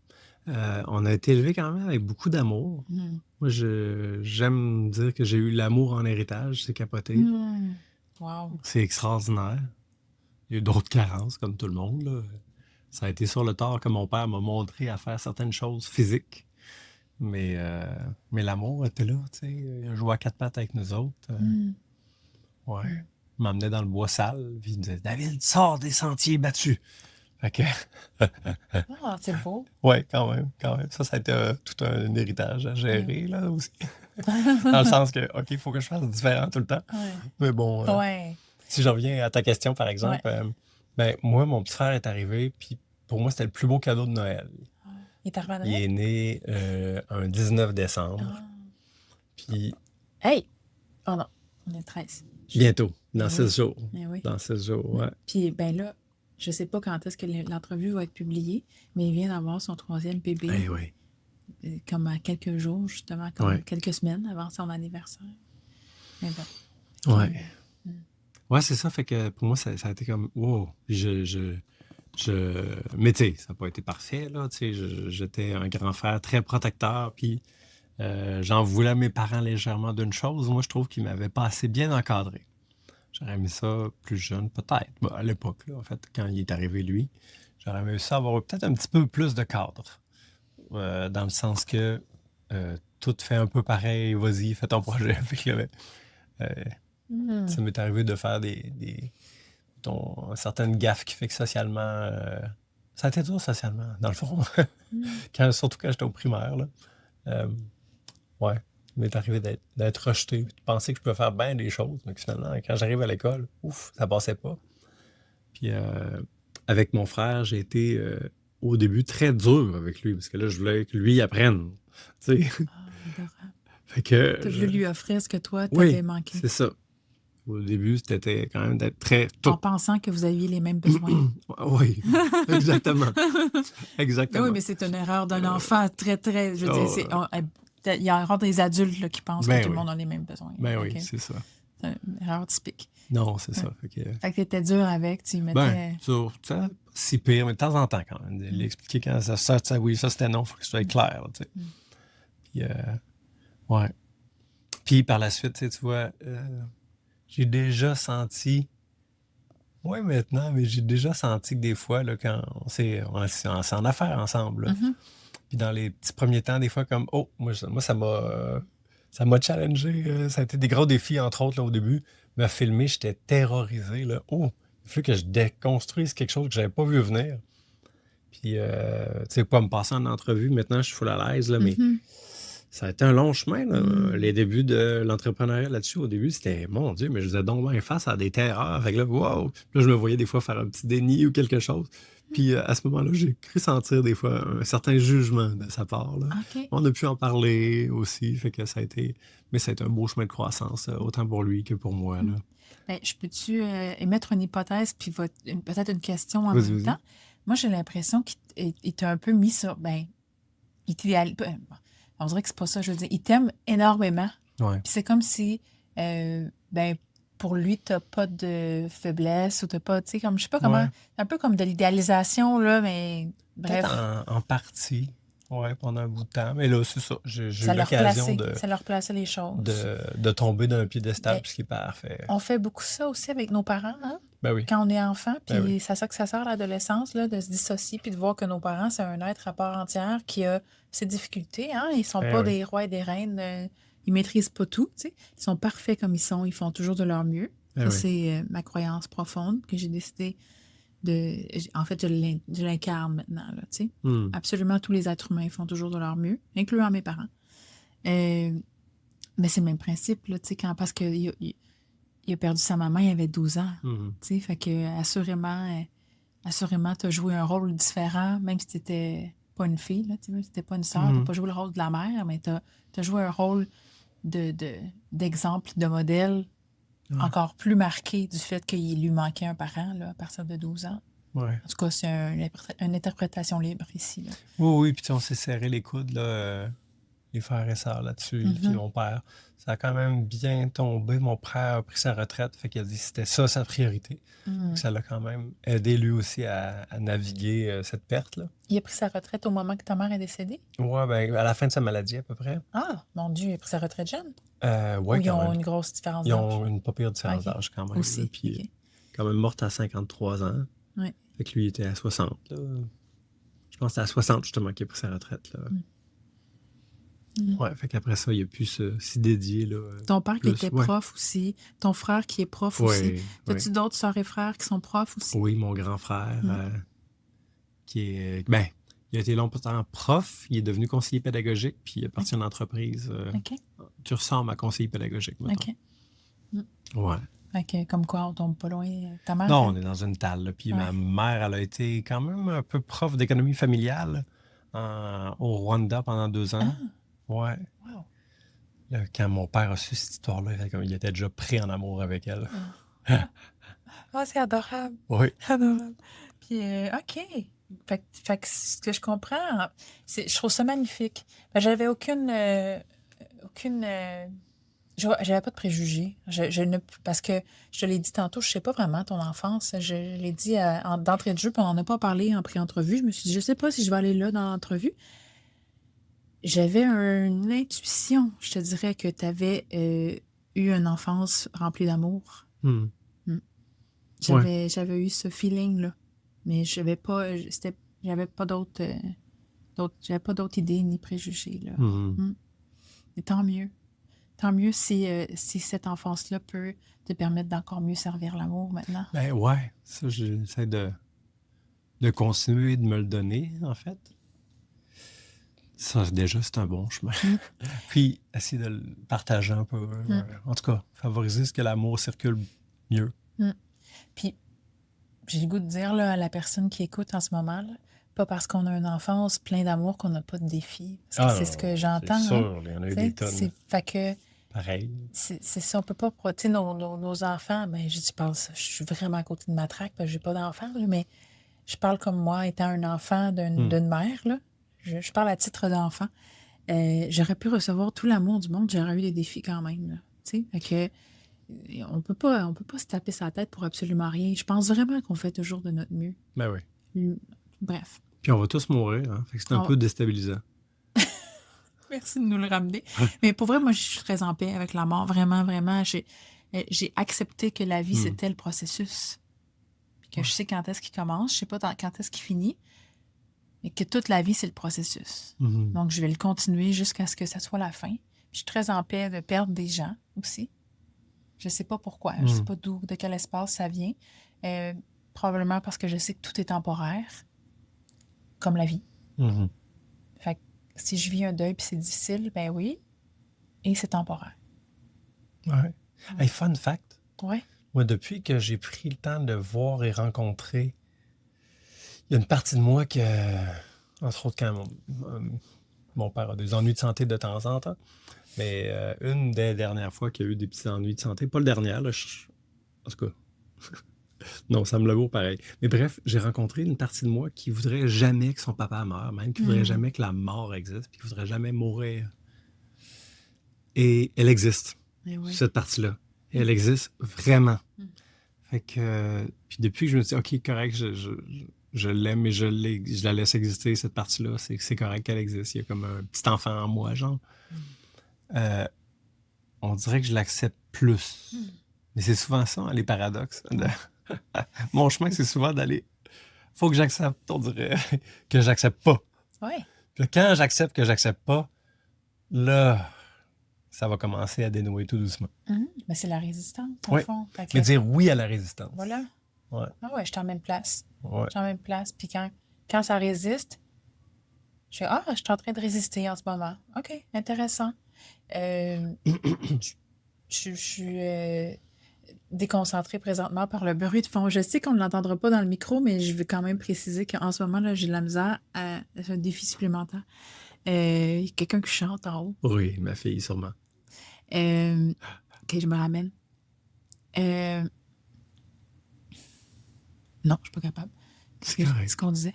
On a été élevés quand même avec beaucoup d'amour. Moi, j'aime dire que j'ai eu l'amour en héritage, c'est capoté. Wow. C'est extraordinaire. Il y a eu d'autres carences, comme tout le monde, là. Ça a été sur le tard que mon père m'a montré à faire certaines choses physiques. Mais l'amour était là, tu sais. Il a joué à quatre pattes avec nous autres. Mm. Ouais. Mm. Il m'emmenait dans le bois sale, puis il me disait David, sors des sentiers battus. Fait que, Ah, c'est beau. ouais, quand même, quand même. Ça a été tout un héritage à gérer, là, aussi. Dans le sens que, OK, il faut que je fasse différent tout le temps. Ouais. Mais bon, Ouais. si je reviens à ta question, par Ouais. exemple, ben, moi, mon petit frère est arrivé, puis pour moi, c'était le plus beau cadeau de Noël. Il est arrivé à Il Noël? est né un 19 décembre, Ah. puis Hey! Oh non, on est le 13. bientôt, dans Mais 16 oui. jours. Mais oui. Dans 16 jours, ouais. Puis, ben là, je sais pas quand est-ce que l'entrevue va être publiée, mais il vient d'avoir son 3e bébé, Eh oui. comme à quelques jours, justement, comme Ouais. quelques semaines avant son anniversaire. Mais bon. Ouais. Ouais, c'est ça. Fait que pour moi, ça a été comme, wow. Puis mais tu sais, ça n'a pas été parfait, là. Tu sais, j'étais un grand frère très protecteur, puis j'en voulais à mes parents légèrement d'une chose. Moi, je trouve qu'ils m'avaient pas assez bien encadré. J'aurais aimé ça plus jeune, peut-être. Bon, à l'époque, là, en fait, quand il est arrivé, lui, j'aurais aimé ça avoir peut-être un petit peu plus de cadre. Dans le sens que tout fait un peu pareil, vas-y, fais ton projet. Fait que là, ça m'est arrivé de faire certaines gaffes qui fait que socialement, ça a été dur socialement, dans le fond. Surtout quand j'étais au primaire, là. Ouais, ça m'est arrivé d'être rejeté, de penser que je pouvais faire bien des choses, mais que finalement, quand j'arrive à l'école, ouf, ça passait pas. Puis avec mon frère, j'ai été au début très dur avec lui, parce que là, je voulais que lui apprenne. Tu sais. Adorable. Fait que. Tu as voulu lui offrir ce que toi, Oui, t'avais manqué. c'est ça. Au début, c'était quand même d'être très En pensant que vous aviez les mêmes besoins. Oui, exactement. Ben Exactement. oui, mais c'est une erreur d'un enfant très, très. Je veux dire, Oh, il y a encore des adultes là, qui pensent Ben que tout le oui. monde a les mêmes besoins. Ben Fait oui, que c'est ça. c'est une erreur typique. Non, c'est ça. Fait que, Fait que t'étais dur avec, tu y mettais. ben, ça, pas si pire, mais de temps en temps quand même. L'expliquer quand ça, oui, ça c'était non, il faut que ce soit clair. Là, tu sais. Puis, ouais. Puis par la suite, tu vois, j'ai déjà senti, ouais maintenant, mais j'ai déjà senti que des fois, là, quand on s'est en affaires ensemble, là, puis dans les petits premiers temps, des fois, comme, oh, moi ça m'a challengé. Ça a été des gros défis, entre autres, là, au début. Me filmer, j'étais terrorisé, là. Oh, il faut que je déconstruise quelque chose que j'avais pas vu venir. Puis, tu sais, pas me passer en entrevue. Maintenant, je suis full à l'aise, là, mais ça a été un long chemin, là. Les débuts de l'entrepreneuriat là-dessus, au début, c'était, mon Dieu, mais je faisais donc bien face à des terreurs. Fait que là, wow! Puis là, je me voyais des fois faire un petit déni ou quelque chose. Puis à ce moment-là, j'ai cru sentir des fois un certain jugement de sa part, là. OK. On a pu en parler aussi, fait que ça a été un beau chemin de croissance, autant pour lui que pour moi, là. Ben, je peux-tu émettre une hypothèse puis peut-être une question en Vas-y, même vas-y. temps? Moi, j'ai l'impression qu'il t'a un peu mis sur. Ben, il t'idéalise. On dirait que c'est pas ça, je veux dire. Il t'aime énormément. Ouais. Puis c'est comme si, ben, pour lui, t'as pas de faiblesse ou t'as pas, tu sais, comme, je sais pas comment. Ouais. Un peu comme de l'idéalisation, là, mais bref. Peut-être en partie, ouais, pendant un bout de temps. Mais là, c'est ça. J'ai Ça eu leur l'occasion plaçait. Ça leur plaçait les choses. de tomber d'un piédestal, Ben, ce qui est parfait. On fait beaucoup ça aussi avec nos parents, hein? Ben oui. Quand on est enfant, puis Ben oui. c'est ça que ça sert à l'adolescence, là, de se dissocier, puis de voir que nos parents, c'est un être à part entière qui a ses difficultés, hein? Ils sont Ben pas oui. des rois et des reines, ils maîtrisent pas tout, tu sais. Ils sont parfaits comme ils sont, ils font toujours de leur mieux. Ben Ça, oui. c'est ma croyance profonde que j'ai décidé en fait, je l'incarne maintenant, là, tu sais. Absolument tous les êtres humains font toujours de leur mieux, incluant mes parents. Mais c'est le même principe, là, tu sais, parce qu'il a perdu sa maman, il avait 12 ans. Tu sais, fait que assurément, tu as joué un rôle différent, même si tu n'étais pas une fille, là, tu sais, même si tu n'étais pas une sœur, tu n'as pas joué le rôle de la mère, mais tu as joué un rôle d'exemple, de modèle encore plus marqué du fait qu'il lui manquait un parent là, à partir de 12 ans. Ouais. En tout cas, c'est une interprétation libre ici. Là. Oui, puis on s'est serré les coudes, là, les frères et sœurs là-dessus, puis mon père. Ça a quand même bien tombé. Mon père a pris sa retraite, fait qu'il a dit que c'était ça sa priorité. Ça l'a quand même aidé lui aussi à naviguer cette perte-là. Il a pris sa retraite au moment que ta mère est décédée? Ouais, ben à la fin de sa maladie à peu près. Ah, mon Dieu, il a pris sa retraite jeune? Ouais, Ou ils quand ont même. une grosse différence Ils d'âge? ont une pas pire différence OK. d'âge quand même, là, Aussi, puis OK. quand même morte à 53 ans. Ouais. Fait que lui, il était à 60, là. Je pense que c'est à 60, justement, qu'il a pris sa retraite, là. Mm. Ouais, fait qu'après ça, il a pu s'y dédier, là, Ton père qui plus. était Ouais. prof aussi, ton frère qui est prof aussi. Ouais, ouais. T'as-tu d'autres sœurs et frères qui sont profs aussi? Oui, mon grand frère, Mm. qui est... Ben, il a été longtemps prof, il est devenu conseiller pédagogique, puis il a parti OK. une entreprise OK. qui ressemble à conseiller pédagogique, mettons. OK. Mm. Ouais. Fait que, comme quoi, on tombe pas loin. Ta mère, Non, on elle? est dans une talle, là. Puis Ouais. ma mère, elle a été quand même un peu prof d'économie familiale au Rwanda pendant 2 ans. Ah, Ouais. wow. Là, quand mon père a su cette histoire-là, il était déjà pris en amour avec elle. Ah, c'est adorable. Oui. Adorable. Puis, OK. Fait que ce que je comprends, je trouve ça magnifique. J'avais aucune, j'avais pas de préjugés. Parce que je te l'ai dit tantôt, je sais pas vraiment ton enfance. Je l'ai dit d'entrée de jeu, puis on n'en a pas parlé en pré-entrevue. Je me suis dit, je sais pas si je vais aller là dans l'entrevue. J'avais une intuition. Je te dirais que tu avais eu une enfance remplie d'amour. Hmm. J'avais eu ce feeling-là. Mais j'avais pas j'avais pas d'autres idées ni préjugés, là. Hmm. Et tant mieux. Tant mieux si cette enfance-là peut te permettre d'encore mieux servir l'amour maintenant. Ben ouais, ça, j'essaie de continuer de me le donner, en fait. Ça, déjà, c'est un bon chemin. Puis, essayer de le partager un peu. En tout cas, favoriser ce que l'amour circule mieux. Puis, j'ai le goût de dire là, à la personne qui écoute en ce moment, là, pas parce qu'on a une enfance plein d'amour qu'on n'a pas de défis. Parce que c'est ce que j'entends. C'est sûr, il y en a eu des tonnes. Fait que Pareil. c'est ça, on peut pas... Tu sais, nos enfants, ben, je pense, je suis vraiment à côté de ma traque parce que j'ai pas d'enfant, là, mais je parle comme moi, étant un enfant d'une mère, là. Je parle à titre d'enfant. J'aurais pu recevoir tout l'amour du monde, j'aurais eu des défis quand même, là. Tu sais, fait que on peut pas se taper sa tête pour absolument rien. Je pense vraiment qu'on fait toujours de notre mieux. Ben oui. Bref. Puis on va tous mourir, hein? Fait que c'est un peu déstabilisant. Merci de nous le ramener. Mais pour vrai, moi, je suis très en paix avec la mort. Vraiment, vraiment. J'ai accepté que la vie, c'était le processus. Puis que je sais quand est-ce qu'il commence, je sais pas quand est-ce qu'il finit, mais que toute la vie, c'est le processus. Donc, je vais le continuer jusqu'à ce que ça soit la fin. Je suis très en paix de perdre des gens aussi. Je sais pas pourquoi. Je sais pas de quel espace ça vient. Probablement parce que je sais que tout est temporaire, comme la vie. Fait que si je vis un deuil puis c'est difficile, ben oui, et c'est temporaire. Ouais. Hey, fun fact. Ouais. Moi, depuis que j'ai pris le temps de voir et rencontrer, il y a une partie de moi que, entre autres, quand mon père a des ennuis de santé de temps en temps, mais une des dernières fois qu'il y a eu des petits ennuis de santé, pas le dernier, là, en tout cas, non, ça me le vaut pareil. Mais bref, j'ai rencontré une partie de moi qui voudrait jamais que son papa meure, même qui voudrait jamais que la mort existe, puis qui voudrait jamais mourir. Et elle existe, cette partie-là. Et elle existe vraiment. Fait que, puis depuis que je me suis dit, OK, correct, je l'aime, mais je la laisse exister, cette partie-là, c'est correct qu'elle existe. Il y a comme un petit enfant en moi, genre. On dirait que je l'accepte plus. Mais c'est souvent ça, hein, les paradoxes. Mon chemin, c'est souvent d'aller... Faut que j'accepte, on dirait, que j'accepte pas. Ouais. Puis quand j'accepte que j'accepte pas, là, ça va commencer à dénouer tout doucement. Mais c'est la résistance, au fond. Mais dire oui à la résistance. Voilà. Ouais. Ah ouais, je suis en même place. Ouais. Je suis en même place. Puis quand ça résiste, je fais je suis en train de résister en ce moment. OK, intéressant. Je suis déconcentrée présentement par le bruit de fond. Je sais qu'on ne l'entendra pas dans le micro, mais je veux quand même préciser qu'en ce moment, là, j'ai de la misère à un défi supplémentaire. Il y a quelqu'un qui chante en haut. Oui, ma fille, sûrement. OK, je me ramène. Non, je suis pas capable. C'est correct. Ce qu'on disait.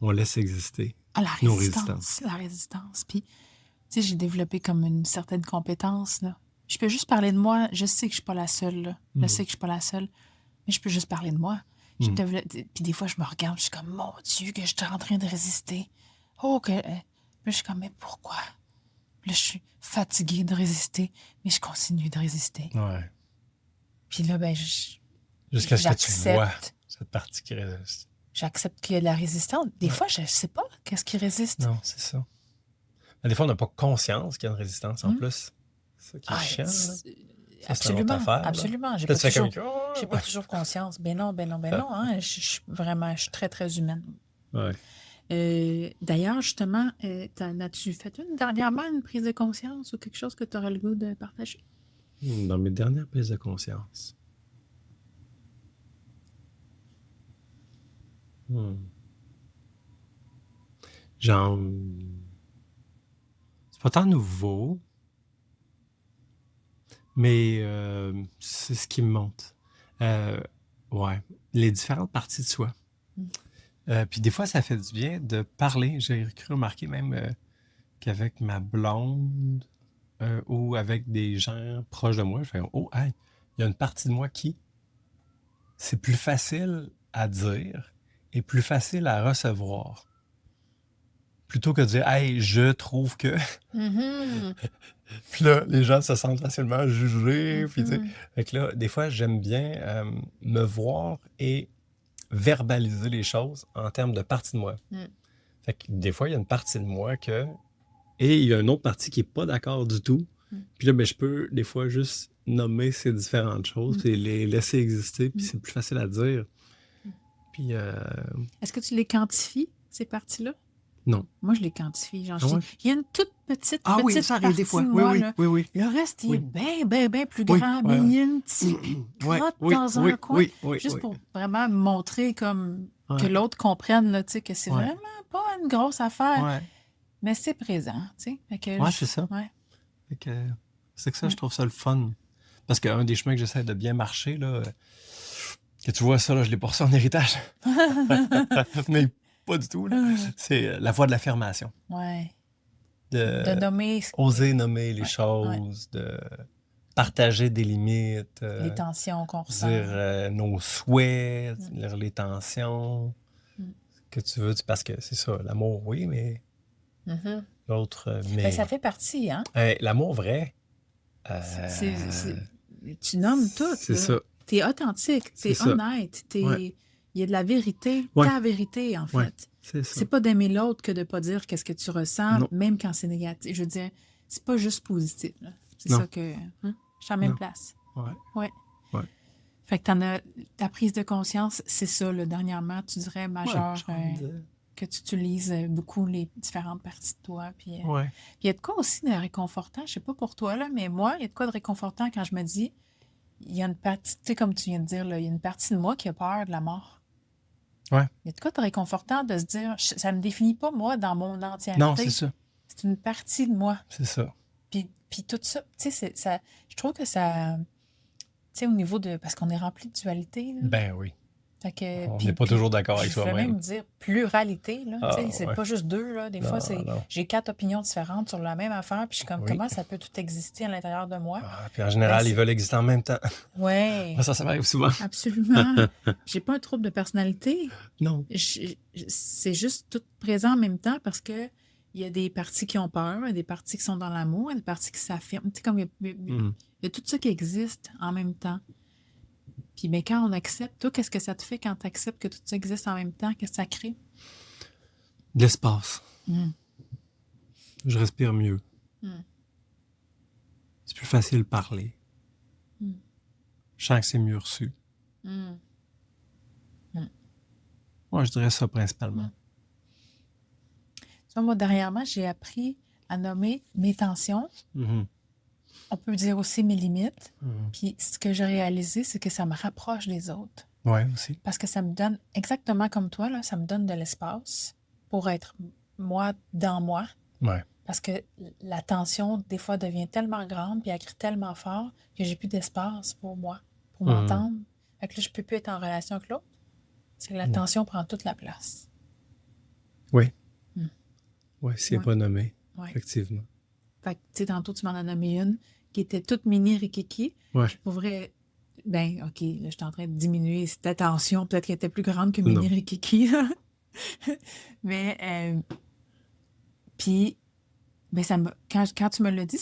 On laisse exister la nos résistance. résistances. La résistance. Puis, tu sais, j'ai développé comme une certaine compétence, là. Je peux juste parler de moi. Je sais que je suis pas la seule, là. Je sais que je suis pas la seule. Mais je peux juste parler de moi. Puis des fois, je me regarde, je suis comme, mon Dieu, que je suis en train de résister. Puis je suis comme, mais pourquoi? Puis là, je suis fatiguée de résister, mais je continue de résister. Ouais. Puis là, ben, Jusqu'à ce que tu vois j'accepte. cette partie qui résiste. J'accepte qu'il y a de la résistance. Des Ouais. fois, je ne sais pas qu'est-ce qui résiste. Non, c'est ça. Mais des fois, on n'a pas conscience qu'il y a une résistance en plus. C'est ça qui est Ah, chiant. Là. Ça, c'est une autre absolument, affaire. Là. absolument. J'ai Là, pas, tu fais comme... toujours, j'ai pas toujours conscience. Ben non, hein. Je suis très, très humaine. Ouais. D'ailleurs, justement, as-tu fait dernièrement une prise de conscience ou quelque chose que tu aurais le goût de partager? Dans mes dernières prises de conscience. Genre, c'est pas tant nouveau, mais c'est ce qui me monte. Ouais, les différentes parties de soi. Puis des fois, ça fait du bien de parler. J'ai cru remarquer même qu'avec ma blonde ou avec des gens proches de moi, je fais « Oh, hey, il y a une partie de moi qui, c'est plus facile à dire et plus facile à recevoir. » Plutôt que de dire « Hey, je trouve que... » Puis là, les gens se sentent facilement jugés. Puis, tu sais, fait que là, des fois, j'aime bien me voir et verbaliser les choses en termes de partie de moi. Fait que des fois, il y a une partie de moi que... Et il y a une autre partie qui n'est pas d'accord du tout. Puis là, ben, je peux des fois juste nommer ces différentes choses et les laisser exister. Puis c'est plus facile à dire. Puis... Est-ce que tu les quantifies, ces parties-là? Non. Moi, je les quantifie. Genre, Ah ouais? Il y a une toute petite oui, ça arrive partie des fois. de moi. Oui, là. oui, oui. Le reste, il Oui. est bien plus grand. Mais il y a une petite crotte dans un coin. Juste pour vraiment montrer comme que l'autre comprenne là, que c'est vraiment pas une grosse affaire. Ouais. Mais c'est présent. Fait que c'est ça. Ouais. Fait que, c'est que ça, je trouve ça le fun. Parce qu'un des chemins que j'essaie de bien marcher, là, que tu vois ça, là, je l'ai poursuivi en héritage. Mais pas du tout. Là. C'est la voie de l'affirmation. Ouais. De nommer. Oser nommer les choses, de partager des limites. Les tensions qu'on ressent. Dire nos souhaits, dire les tensions que tu veux. Parce que c'est ça, l'amour, oui, mais l'autre, mais... Ben, ça fait partie, hein? L'amour vrai. Tu nommes tout. C'est ça. T'es authentique, t'es honnête, il y a de la vérité, ta vérité, en fait. Ouais, c'est ça. C'est pas d'aimer l'autre que de pas dire qu'est-ce que tu ressens, même quand c'est négatif. Je veux dire, c'est pas juste positif. Là. C'est ça que... je suis à la même place. Ouais. Fait que ta prise de conscience, c'est ça, là, dernièrement, tu dirais, majeur, que tu utilises beaucoup les différentes parties de toi. Puis il y a de quoi aussi de réconfortant, je sais pas pour toi, là, mais moi, il y a de quoi de réconfortant quand je me dis, il y a une partie, tu sais, comme tu viens de dire, là, il y a une partie de moi qui a peur de la mort. Ouais. Il y a de quoi de réconfortant de se dire, ça me définit pas, moi, dans mon entièreté. Non, c'est ça. C'est une partie de moi. C'est ça. Puis tout ça, tu sais, je trouve que ça... Tu sais, au niveau de... Parce qu'on est rempli de dualité. Là. Ben oui. Fait que, on n'est pas toujours d'accord avec soi-même. Je vais même dire pluralité. Là, c'est ouais. pas juste deux. Là. Des fois, j'ai 4 opinions différentes sur la même affaire. Puis je suis comme, comment ça peut tout exister à l'intérieur de moi? Puis en général, ils veulent exister en même temps. Oui. Ça m'arrive souvent. Absolument. J'ai pas un trouble de personnalité. Non. C'est juste tout présent en même temps parce que il y a des parties qui ont peur, il y a des parties qui sont dans l'amour, il y a des parties qui s'affirment. Tu sais, comme il y a tout ça qui existe en même temps. Puis, mais quand on accepte, toi, qu'est-ce que ça te fait quand tu acceptes que tout ça existe en même temps? Qu'est-ce que ça crée? De l'espace. Je respire mieux. C'est plus facile de parler. Je sens que c'est mieux reçu. Moi, je dirais ça principalement. Tu vois, moi, dernièrement, j'ai appris à nommer mes tensions. On peut dire aussi mes limites. Puis ce que j'ai réalisé, c'est que ça me rapproche des autres. Oui, aussi. Parce que ça me donne, exactement comme toi, là, ça me donne de l'espace pour être moi dans moi. Ouais. Parce que la tension, des fois, devient tellement grande puis elle crie tellement fort que j'ai plus d'espace pour moi, pour m'entendre. Fait que là, je peux plus être en relation avec l'autre. C'est que la tension prend toute la place. Oui. Oui, c'est pas nommé, effectivement. Fait que, tu sais, tantôt, tu m'en as nommé une qui était toute mini rikiki. Ouais. Puis pour vrai, ben, OK, là, je suis en train de diminuer cette attention. Peut-être qu'elle était plus grande que mini rikiki. Mais, puis, Ben, quand tu me l'as dit,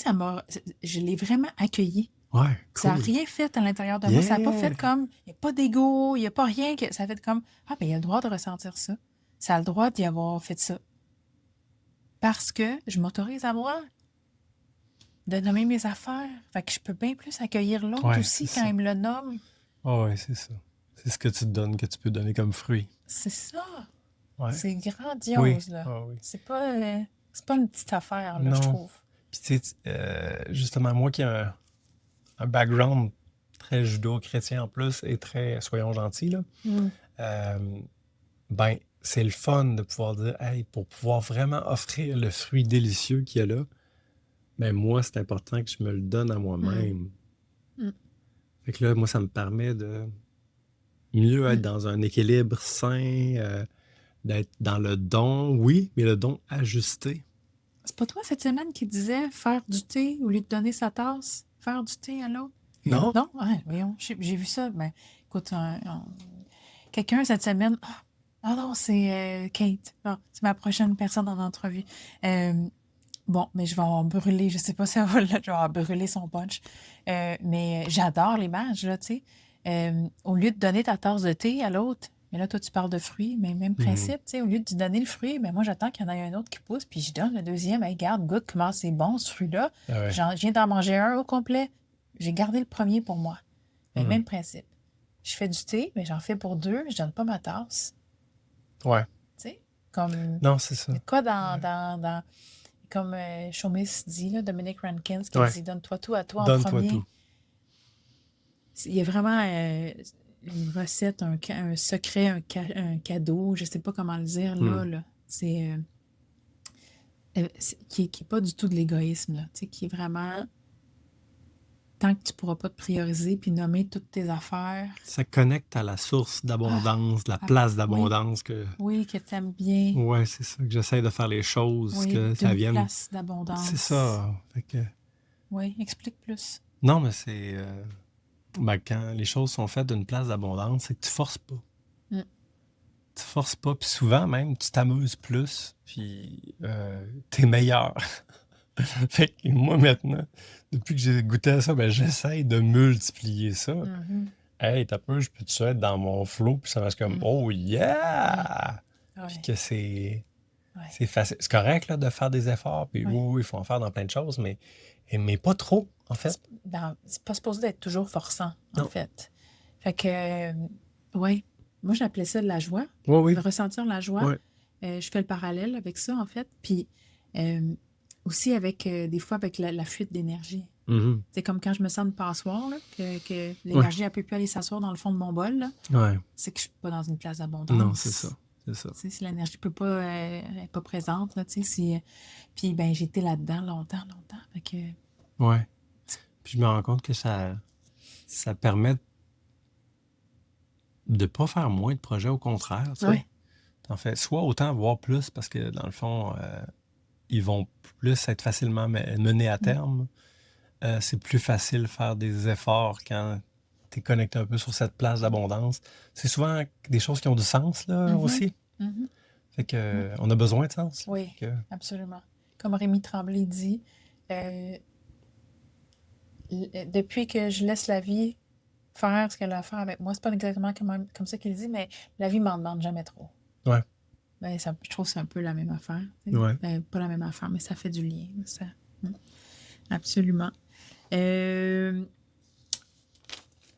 je l'ai vraiment accueilli. Ouais, Ça n'a cool. rien fait à l'intérieur de moi. Ça n'a pas fait Yeah! comme, il n'y a pas d'ego, il n'y a pas rien. Ça a fait comme, ah, ben, il a le droit de ressentir ça. Ça a le droit d'y avoir fait ça. Parce que je m'autorise à moi de nommer mes affaires. Fait que je peux bien plus accueillir l'autre Ouais, aussi c'est quand ça. il me le nomme. Ah ouais, c'est ça. C'est ce que tu te donnes, que tu peux donner comme fruit. C'est ça. Ouais. C'est Oui. grandiose, là. Ah oui. C'est pas une petite affaire, là, je Non. trouve. Puis tu sais, justement, moi qui ai un background très judo-chrétien en plus et très, soyons gentils, là, Mm. ben, c'est le fun de pouvoir dire, hey, pour pouvoir vraiment offrir le fruit délicieux qu'il y a là, ben moi, c'est important que je me le donne à moi-même. Mm. Fait que là, moi, ça me permet de mieux être Mm. dans un équilibre sain, d'être dans le don, oui, mais le don ajusté. C'est pas toi cette semaine qui disait faire du thé au lieu de donner sa tasse? Faire du thé à l'autre? Non? Non? Ouais, voyons. J'ai vu ça. Ben, écoute, quelqu'un cette semaine. Ah non, c'est Kate. Ah, c'est ma prochaine personne en entrevue. Bon, mais je vais en brûler. Je sais pas si elle va je vais en brûler son punch. Mais j'adore l'image, là, tu sais. Au lieu de donner ta tasse de thé à l'autre, mais là, toi, tu parles de fruits, mais même principe, tu sais, au lieu de lui donner le fruit, mais moi, j'attends qu'il y en ait un autre qui pousse, puis je donne le deuxième. Hey, regarde, goûte comment c'est bon, ce fruit-là. Ah ouais. Je viens d'en manger un au complet. J'ai gardé le premier pour moi. Mais même principe. Je fais du thé, mais j'en fais pour deux, je donne pas ma tasse. Ouais. Tu sais, comme... Non, c'est ça. Il y a quoi comme Chomis dit, là, Dominic Rankins, qui Ouais. dit « Donne-toi tout à toi en Donne-toi premier tout. ». Il y a vraiment une recette, un secret, un cadeau, je sais pas comment le dire, là. C'est qui est pas du tout de l'égoïsme, là. Tu sais, qui est vraiment... Tant que tu pourras pas te prioriser puis nommer toutes tes affaires. Ça connecte à la source d'abondance, la place d'abondance que... Oui, que tu aimes bien. Ouais, c'est ça, que j'essaie de faire les choses, Oui, que ça d'une vienne... place d'abondance. C'est ça. Fait que... Oui, explique plus. Non, mais c'est... Ben, quand les choses sont faites d'une place d'abondance, c'est que tu forces pas. Tu forces pas, puis souvent même, tu t'amuses plus, puis t'es meilleur. Fait que moi, maintenant, depuis que j'ai goûté à ça, ben, j'essaie de multiplier ça. Hey, t'as peu, je peux-tu être dans mon flow, puis ça va être comme, oh yeah! Puis que c'est facile. C'est correct, là, de faire des efforts, puis oui, il faut en faire dans plein de choses, mais pas trop, en fait. C'est pas supposé d'être toujours forçant, en Non. fait. Fait que, oui, moi, j'appelais ça de la joie. Oui. De ressentir la joie. Ouais. Je fais le parallèle avec ça, en fait. Puis aussi, avec des fois, avec la fuite d'énergie. C'est comme quand je me sens une passoire, là, que l'énergie, elle peut plus aller s'asseoir dans le fond de mon bol. Là, c'est que je suis pas dans une place d'abondance. Non, c'est ça. C'est ça. Si l'énergie peut pas, est pas présente, là, puis ben, j'étais là-dedans longtemps. Fait que... Ouais. Puis je me rends compte que ça permet de pas faire moins de projets, au contraire. Tu sais. En fait, soit autant, voire plus, parce que dans le fond, ils vont plus être facilement menés à terme. C'est plus facile de faire des efforts quand tu es connecté un peu sur cette place d'abondance. C'est souvent des choses qui ont du sens, là, aussi. Fait que, on a besoin de sens. Oui, absolument. Comme Rémi Tremblay dit, depuis que je laisse la vie faire ce qu'elle a à faire avec moi, c'est pas exactement comme ça qu'il dit, mais la vie m'en demande jamais trop. Ouais. Ben, je trouve que c'est un peu la même affaire. Ouais. Ben, pas la même affaire, mais ça fait du lien. Ça. Absolument.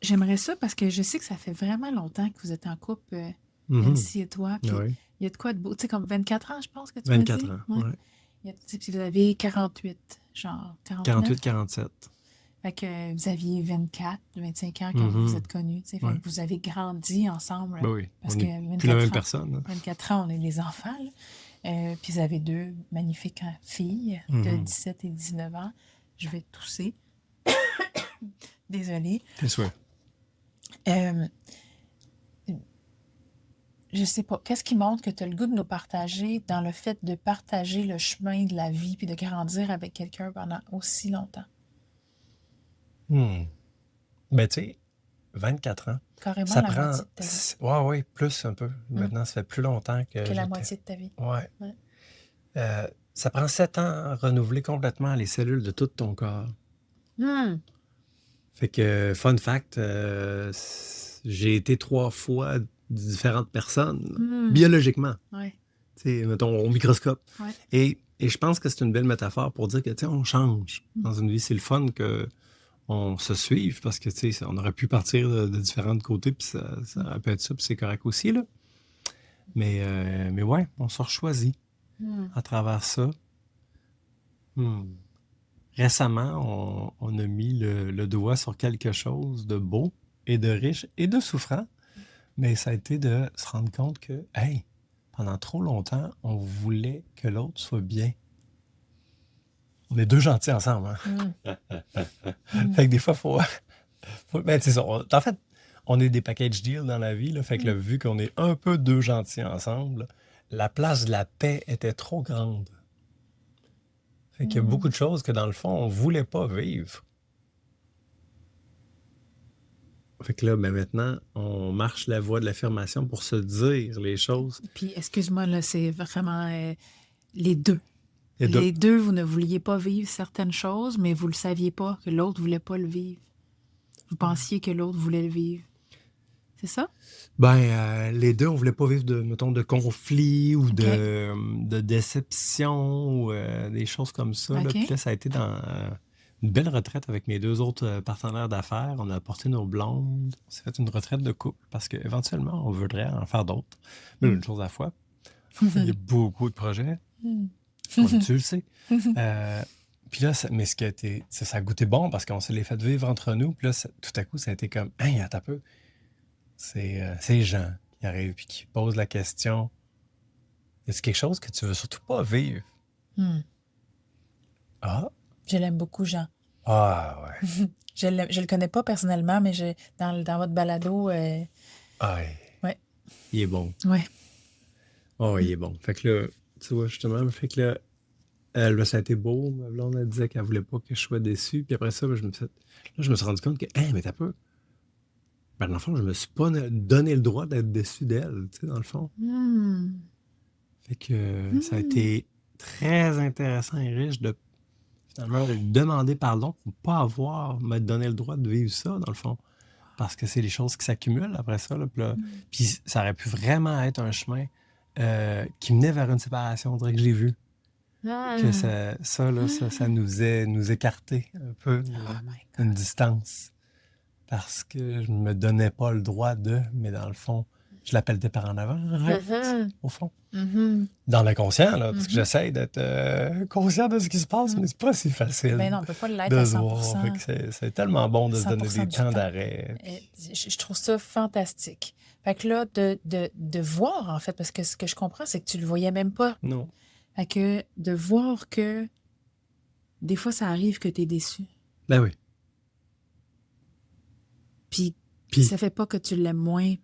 J'aimerais ça parce que je sais que ça fait vraiment longtemps que vous êtes en couple, Elsie et toi. Puis il y a de quoi de beau. Tu sais, comme 24 ans, je pense que tu m'as dit. 24 ans, oui. Puis vous avez 48, genre 49. 48-47. Fait que vous aviez 24, 25 ans quand vous êtes connus. Fait que vous avez grandi ensemble. Ben oui, parce on que n'est plus la même personne. 24 ans, on est les enfants. Puis vous avez deux magnifiques filles de 17 et 19 ans. Je vais tousser. Désolée. C'est sûr. Je sais pas. Qu'est-ce qui montre que tu as le goût de nous partager dans le fait de partager le chemin de la vie puis de grandir avec quelqu'un pendant aussi longtemps? Ben, tu sais, 24 ans. Carrément ça la prend... moitié de ta vie. Oui, plus un peu. Maintenant, ça fait plus longtemps que... la moitié de ta vie. Ouais. Ça prend 7 ans à renouveler complètement les cellules de tout ton corps. Hmm. Fait que, fun fact, j'ai été 3 fois différentes personnes, Hmm. biologiquement, Ouais, tu sais, mettons, au microscope. ouais. Et je pense que c'est une belle métaphore pour dire que, tu sais, on change dans une vie. C'est le fun que on se suive parce que, tu sais, on aurait pu partir de différents côtés, puis ça aurait pu être ça, puis c'est correct aussi, là. Mais ouais, on se choisit Hmm. à travers ça. Hmm. Récemment, on a mis le doigt sur quelque chose de beau et de riche et de souffrant, mais ça a été de se rendre compte que, hey, pendant trop longtemps, on voulait que l'autre soit bien. On est deux gentils ensemble, hein? Hmm. Fait que des fois, ben, c'est ça. En fait, on est des package deals dans la vie, là, fait que là, vu qu'on est un peu deux gentils ensemble, la place de la paix était trop grande. Fait qu'il y a beaucoup de choses que, dans le fond, on voulait pas vivre. Fait que là, ben maintenant, on marche la voie de l'affirmation pour se dire les choses. Puis, excuse-moi, là, c'est vraiment les deux. Et de... Les deux, vous ne vouliez pas vivre certaines choses, mais vous ne le saviez pas que l'autre ne voulait pas le vivre. Vous pensiez que l'autre voulait le vivre. C'est ça? Les deux, on voulait pas vivre de, mettons, de conflits ou OK. de déception ou des choses comme ça. Là. OK. Puis là, ça a été dans une belle retraite avec mes deux autres partenaires d'affaires. On a apporté nos blondes. On s'est fait une retraite de couple parce qu'éventuellement, on voudrait en faire d'autres. Mais une chose à la fois. Il y a beaucoup de projets. Comme tu le sais. Puis là, mais ce qui a été, ça a goûté bon parce qu'on se les fait vivre entre nous. Puis là, tout à coup, ça a été comme, hey, attends un peu. C'est Jean qui arrive et qui pose la question, y a-t-il quelque chose que tu veux surtout pas vivre? Hmm. Ah, Je l'aime beaucoup, Jean. ah ouais. Je le connais pas personnellement, mais dans votre balado, Ah, ouais. il est bon. Ouais. Oh, il est bon. Fait que là, tu vois, justement, fait que là, ça a été beau. Ma blonde, elle disait qu'elle voulait pas que je sois déçu. Puis après ça, ben, je me suis rendu compte que, hey, mais t'as peu. Ben, dans le fond, je me suis pas donné le droit d'être déçu d'elle, tu sais, dans le fond. Hmm. Fait que ça a été très intéressant et riche de finalement lui demander pardon pour pas me donné le droit de vivre ça, dans le fond. Parce que c'est les choses qui s'accumulent après ça. Là, puis ça aurait pu vraiment être un chemin qui menait vers une séparation. On dirait que j'ai vu que ça nous écartait un peu une distance. Parce que je me donnais pas le droit de, mais dans le fond, je l'appelle par en avant, au fond. Dans l'inconscient, là, parce que j'essaie d'être conscient de ce qui se passe, mais c'est pas si facile Ben non, on peut pas l'être de à se voir. 100%. Fait que c'est tellement bon de se donner 100% des du temps temps. d'arrêt. Je trouve ça fantastique. Fait que là, de voir, en fait, parce que ce que je comprends, c'est que tu le voyais même pas. Non. Fait que de voir que des fois, ça arrive que tu es déçu. Ben oui. Puis Puis, ça fait pas que tu l'aimes moins.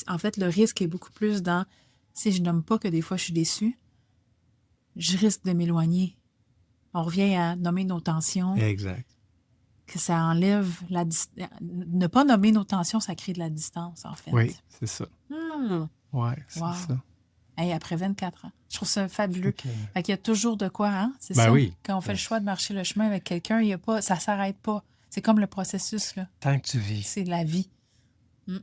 En fait, le risque est beaucoup plus dans si je nomme pas que des fois je suis déçue, je risque de m'éloigner. On revient à nommer nos tensions, exact. que ça enlève la distance. Ne pas nommer nos tensions, ça crée de la distance, en fait. Oui, c'est ça. Ouais, c'est Wow. ça. Hey, après 24 ans. Je trouve ça fabuleux. Ok. Fait qu'il y a toujours de quoi, hein? C'est Ben ça? oui. Quand on fait le choix de marcher le chemin avec quelqu'un, il y a pas, ça s'arrête pas. C'est comme le processus, là. Tant que tu vis, C'est la vie. il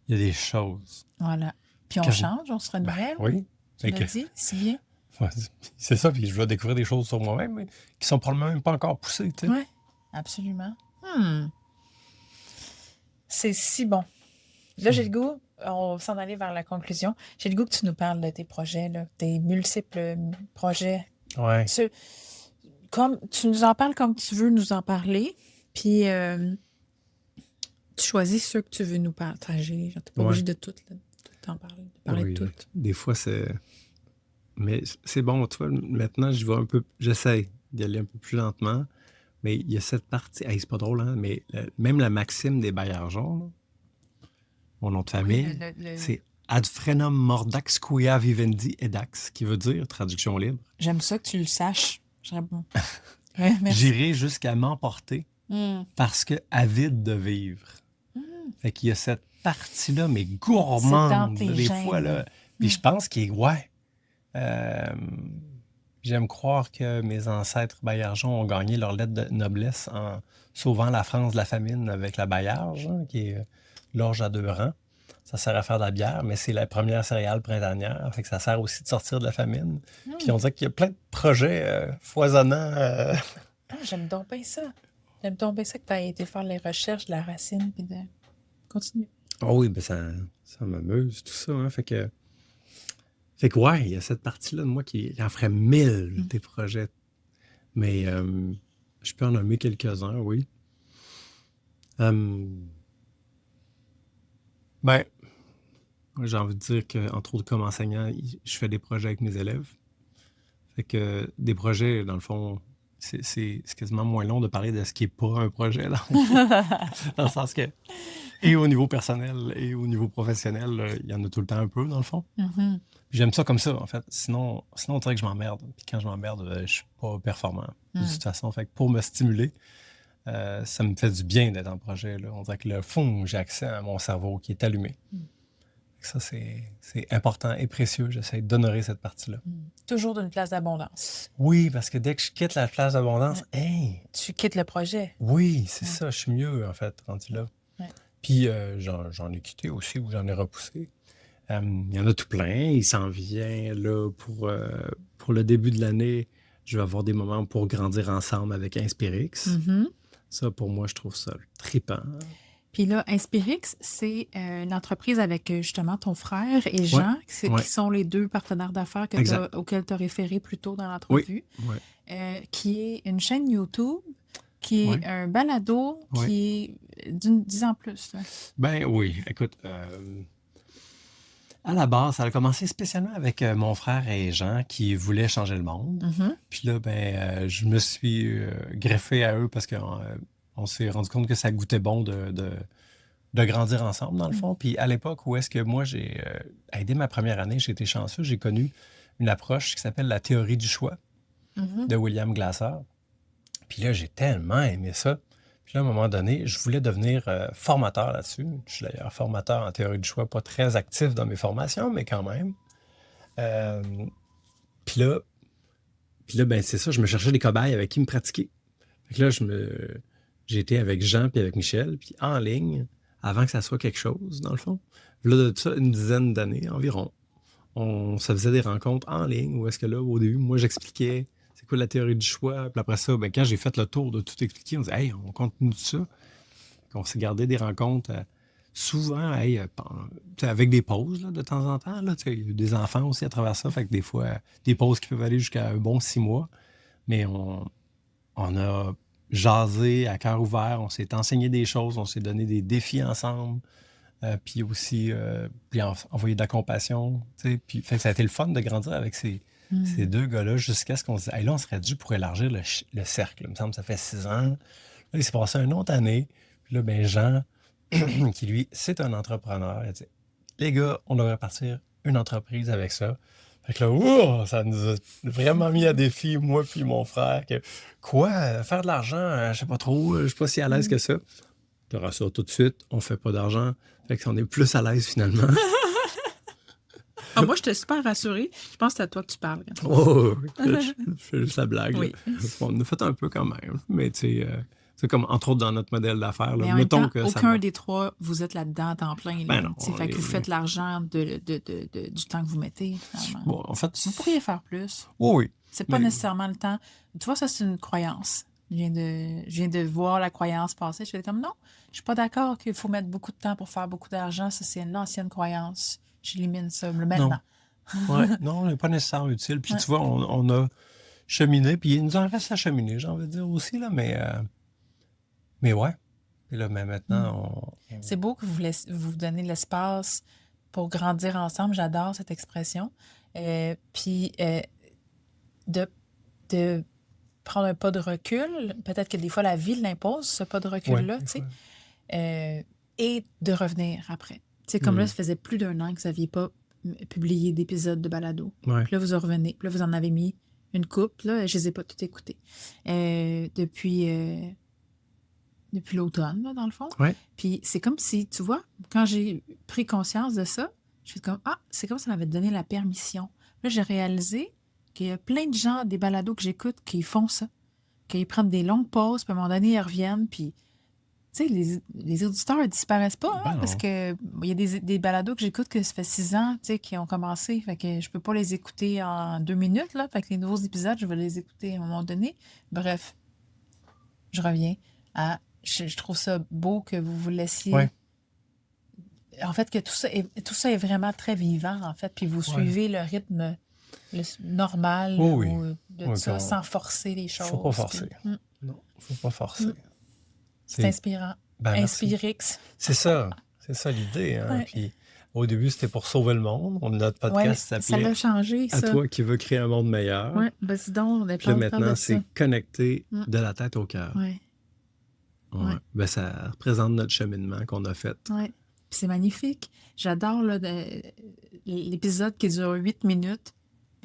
y a des choses. Voilà. Puis on Quand- change, on se renouvelle. Oui. Tu Fait l'as que- dit, si bien. ouais, c'est ça, puis je vais découvrir des choses sur moi-même mais qui sont probablement même pas encore poussées, tu sais. Oui, absolument. C'est si bon. Là, j'ai le goût, on va s'en aller vers la conclusion. J'ai le goût que tu nous parles de tes projets, là, tes multiples projets. Ouais. Comme tu nous en parles comme tu veux nous en parler, puis tu choisis ceux que tu veux nous partager. Tu n'es pas obligé de tout en parler, Oui, de tout. des fois, c'est... Mais c'est bon, tu vois, maintenant, j'y vais un peu... J'essaie d'y aller un peu plus lentement, mais il y a cette partie... Hey, c'est pas drôle, hein, mais même la maxime des Baillargeons, là, mon nom de famille, c'est Ad frenum mordax quia vivendi edax, qui veut dire, traduction libre, J'aime ça que tu le saches. Bon. Ouais, merci. j'irai jusqu'à m'emporter parce que avide de vivre. Fait qu'il y a cette partie-là, mais gourmande, C'est dans tes des gènes. fois, là. Puis je pense qu'il est, J'aime croire que mes ancêtres baillargeons ont gagné leur lettre de noblesse en sauvant la France de la famine avec la baillarge, hein, qui est l'orge à 2 rangs. Ça sert à faire de la bière, mais c'est la première céréale printanière. Fait que ça sert aussi de sortir de la famine. Puis on dirait qu'il y a plein de projets foisonnants. Ah, j'aime donc bien ça. J'aime donc bien ça que tu aies été faire les recherches de la racine puis de continuer. Oh oui, ben ça m'amuse, tout ça. Hein. Fait que ouais, il y a cette partie-là de moi qui en ferait 1000 des projets. Mais je peux en nommer quelques-uns, oui. Ben, j'ai envie de dire qu'entre autres, comme enseignant, je fais des projets avec mes élèves. Fait que des projets, dans le fond, c'est quasiment moins long de parler de ce qui n'est pas un projet, là. Dans le sens que, et au niveau personnel et au niveau professionnel, il y en a tout le temps un peu, dans le fond. Mhm. Puis j'aime ça comme ça, en fait. Sinon, on dirait que je m'emmerde. Puis quand je m'emmerde, je suis pas performant. De toute façon, fait que pour me stimuler, ça me fait du bien d'être en projet, là. On dirait que le fond, j'ai accès à mon cerveau qui est allumé. Ça, c'est important et précieux. J'essaie d'honorer cette partie-là. Toujours d'une place d'abondance. Oui, parce que dès que je quitte la place d'abondance, hey, Tu quittes le projet. oui, c'est ça. Je suis mieux, en fait, rendu là. Ouais. Puis j'en ai quitté aussi ou j'en ai repoussé. Il y en a tout plein. Il s'en vient là pour le début de l'année. Je vais avoir des moments pour grandir ensemble avec Inspirix. Ça, pour moi, je trouve ça trippant. Puis là, Inspirix, c'est une entreprise avec justement ton frère et Jean, qui sont les 2 partenaires d'affaires auxquels tu as référé plus tôt dans l'entrevue, qui est une chaîne YouTube, qui est un balado, qui est 10 ans plus. Là. Ben oui, écoute, à la base, ça a commencé spécialement avec mon frère et Jean qui voulaient changer le monde. Puis là, je me suis greffé à eux parce qu'on s'est rendu compte que ça goûtait bon de grandir ensemble, dans le fond. Puis à l'époque où est-ce que moi, j'ai aidé ma première année, j'ai été chanceux, j'ai connu une approche qui s'appelle la théorie du choix de William Glasser. Puis là, j'ai tellement aimé ça. Puis là, à un moment donné, je voulais devenir formateur là-dessus. Je suis d'ailleurs formateur en théorie du choix, pas très actif dans mes formations, mais quand même. Puis là, ben, c'est ça, je me cherchais des cobayes avec qui me pratiquer. Fait que là, j'ai été avec Jean puis avec Michel, puis en ligne, avant que ça soit quelque chose, dans le fond. Là, de ça, une dizaine d'années environ, ça faisait des rencontres en ligne, où est-ce que là, au début, moi, j'expliquais c'est quoi la théorie du choix. Puis après ça, ben, quand j'ai fait le tour de tout expliquer, on dit « Hey, on continue de ça. » On s'est gardé des rencontres souvent avec des pauses là, de temps en temps. Il y a eu des enfants aussi à travers ça. Fait que des fois, des pauses qui peuvent aller jusqu'à un bon 6 mois. Mais on a jasé à cœur ouvert. On s'est enseigné des choses. On s'est donné des défis ensemble. Puis aussi envoyer de la compassion. Puis fait que ça a été le fun de grandir avec ces 2 gars-là jusqu'à ce qu'on se dise, hey, là, on serait dû pour élargir le cercle. Il me semble que ça fait 6 ans. Là, il s'est passé une autre année. Puis là, ben Jean, qui lui, c'est un entrepreneur, il a dit, les gars, on devrait partir une entreprise avec ça. Fait que là, ça nous a vraiment mis à défi, moi puis mon frère, que quoi, faire de l'argent, je sais pas trop, je suis pas si à l'aise que ça. Tu auras ça tout de suite, on fait pas d'argent. Fait qu'on est plus à l'aise finalement. Moi, j'étais super rassurée. Je pense que c'est à toi que tu parles. Je fais juste la blague. Oui. On en a fait un peu quand même. Mais tu sais, c'est comme entre autres dans notre modèle d'affaires. Mais en même temps, aucun des 3, vous êtes là-dedans à temps plein. Ben non, fait que vous faites l'argent du temps que vous mettez, finalement. Bon, en fait, vous pourriez faire plus. Oui. C'est pas nécessairement le temps. Tu vois, ça, c'est une croyance. Je viens de voir la croyance passer. Je fais comme non, je suis pas d'accord qu'il faut mettre beaucoup de temps pour faire beaucoup d'argent. Ça, c'est une ancienne croyance. J'élimine ça maintenant. Non, n'est pas nécessairement utile. Puis tu vois, on a cheminé, puis il nous en reste à cheminer, j'ai envie de dire aussi, là, mais ouais. Et là, mais maintenant, C'est beau que vous donnez l'espace pour grandir ensemble. J'adore cette expression. Puis de prendre un pas de recul, peut-être que des fois la vie l'impose, ce pas de recul-là, tu sais, et de revenir après. Tu sais, comme là, ça faisait plus d'1 an que vous n'aviez pas publié d'épisodes de balado. Puis là, vous en revenez. Puis là, vous en avez mis une couple. Là, je ne les ai pas toutes écoutées. Depuis l'automne, là, dans le fond. Puis c'est comme si, tu vois, quand j'ai pris conscience de ça, je suis comme, c'est comme si ça m'avait donné la permission. Là, j'ai réalisé qu'il y a plein de gens, des balados que j'écoute, qui font ça. Qu'ils prennent des longues pauses, puis à un moment donné, ils reviennent, puis tu sais, les auditeurs ne disparaissent pas, Ben parce non. que il y a des balados que j'écoute que ça fait 6 ans, tu sais, qui ont commencé. Fait que je peux pas les écouter en 2 minutes, là. Fait que les nouveaux épisodes, je vais les écouter à un moment donné. Bref, je reviens à... Je trouve ça beau que vous vous laissiez... Ouais. En fait, que tout ça est vraiment très vivant, en fait, puis vous Ouais. suivez le rythme normal Oh oui. ou de Oui, ça, puis sans forcer les choses. faut pas forcer. Puis, Non, faut pas forcer. c'est inspirant. Ben, merci. Inspirix. C'est ça l'idée. Hein? Ouais. Puis au début, c'était pour sauver le monde. Notre Ouais, podcast ça s'appelait l'a changé, À ça. toi qui veux créer un monde meilleur. Ouais, vas-y donc, on est Puis là, plein de faire maintenant, de c'est ça. connecté de la tête au cœur. Ouais, Ouais. ouais. Ben, ça représente notre cheminement qu'on a fait. ouais. Puis c'est magnifique. J'adore là, l'épisode qui dure 8 minutes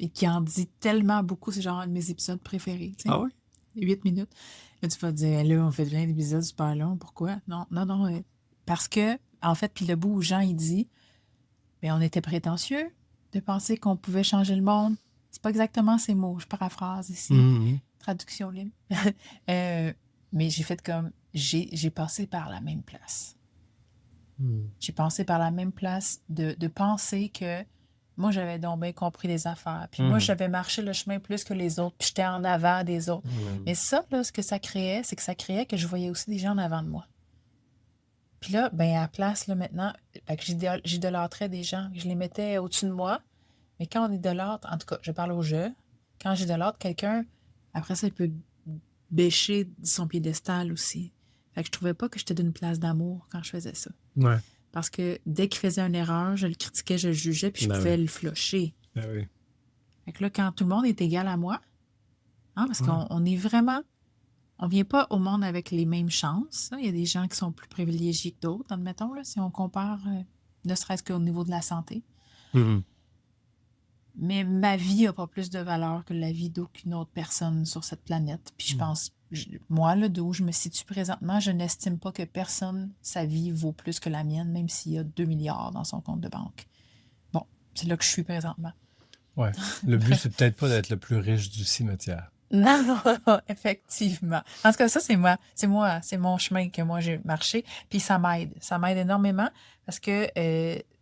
et qui en dit tellement beaucoup. C'est genre un de mes épisodes préférés. Tu sais. Ah oui? 8 minutes. Là, tu vas te dire, là, on fait plein d'épisodes super longs. Pourquoi? Non. Parce que, en fait, puis le bout où Jean, il dit, bien, on était prétentieux de penser qu'on pouvait changer le monde. C'est pas exactement ces mots. Je paraphrase ici. Mhm. Traduction libre. Mais j'ai fait comme, j'ai passé par la même place. J'ai passé par la même place de penser que moi, j'avais donc bien compris les affaires. Puis moi, j'avais marché le chemin plus que les autres. Puis j'étais en avant des autres. Mais ça, là, ce que ça créait, c'est que ça créait que je voyais aussi des gens en avant de moi. Puis là, ben à la place, là, maintenant, fait que j'idolâtrais des gens. Je les mettais au-dessus de moi. Mais quand on idolâtre, en tout cas, je parle au jeu, quand j'idolâtre quelqu'un, après ça, il peut bêcher son piédestal aussi. Fait que je trouvais pas que j'étais d'une place d'amour quand je faisais ça. Ouais. Parce que dès qu'il faisait une erreur, je le critiquais, je le jugeais, puis je Ben pouvais oui. le flusher. Ben oui. Fait que là, quand tout le monde est égal à moi, parce qu'on est vraiment... On vient pas au monde avec les mêmes chances. Il y a des gens qui sont plus privilégiés que d'autres, admettons, là, si on compare, ne serait-ce qu'au niveau de la santé. Mhm. Mais ma vie n'a pas plus de valeur que la vie d'aucune autre personne sur cette planète. Puis je pense, moi, là, d'où je me situe présentement, je n'estime pas que personne, sa vie vaut plus que la mienne, même s'il y a 2 milliards dans son compte de banque. Bon, c'est là que je suis présentement. Ouais. Le but, c'est peut-être pas d'être le plus riche du cimetière. Non, effectivement. En tout cas, ça, c'est moi. C'est mon chemin que moi, j'ai marché. Puis ça m'aide. Ça m'aide énormément parce que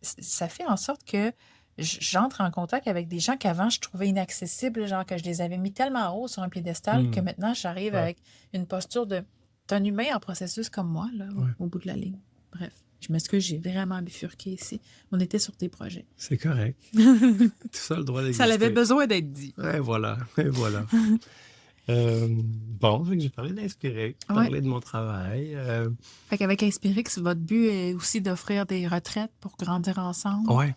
ça fait en sorte que j'entre en contact avec des gens qu'avant, je trouvais inaccessibles, genre que je les avais mis tellement haut sur un piédestal que maintenant, j'arrive avec une posture de... T'es un humain en processus comme moi, là, au bout de la ligne. Bref, je m'excuse, j'ai vraiment bifurqué ici. On était sur tes projets. C'est correct. Tout ça a le droit d'exister. Ça avait besoin d'être dit. Et voilà. Bon, fait que j'ai parlé d'Inspirer, parlé de mon travail. Fait qu'avec Inspirix, votre but est aussi d'offrir des retraites pour grandir ensemble. Ouais.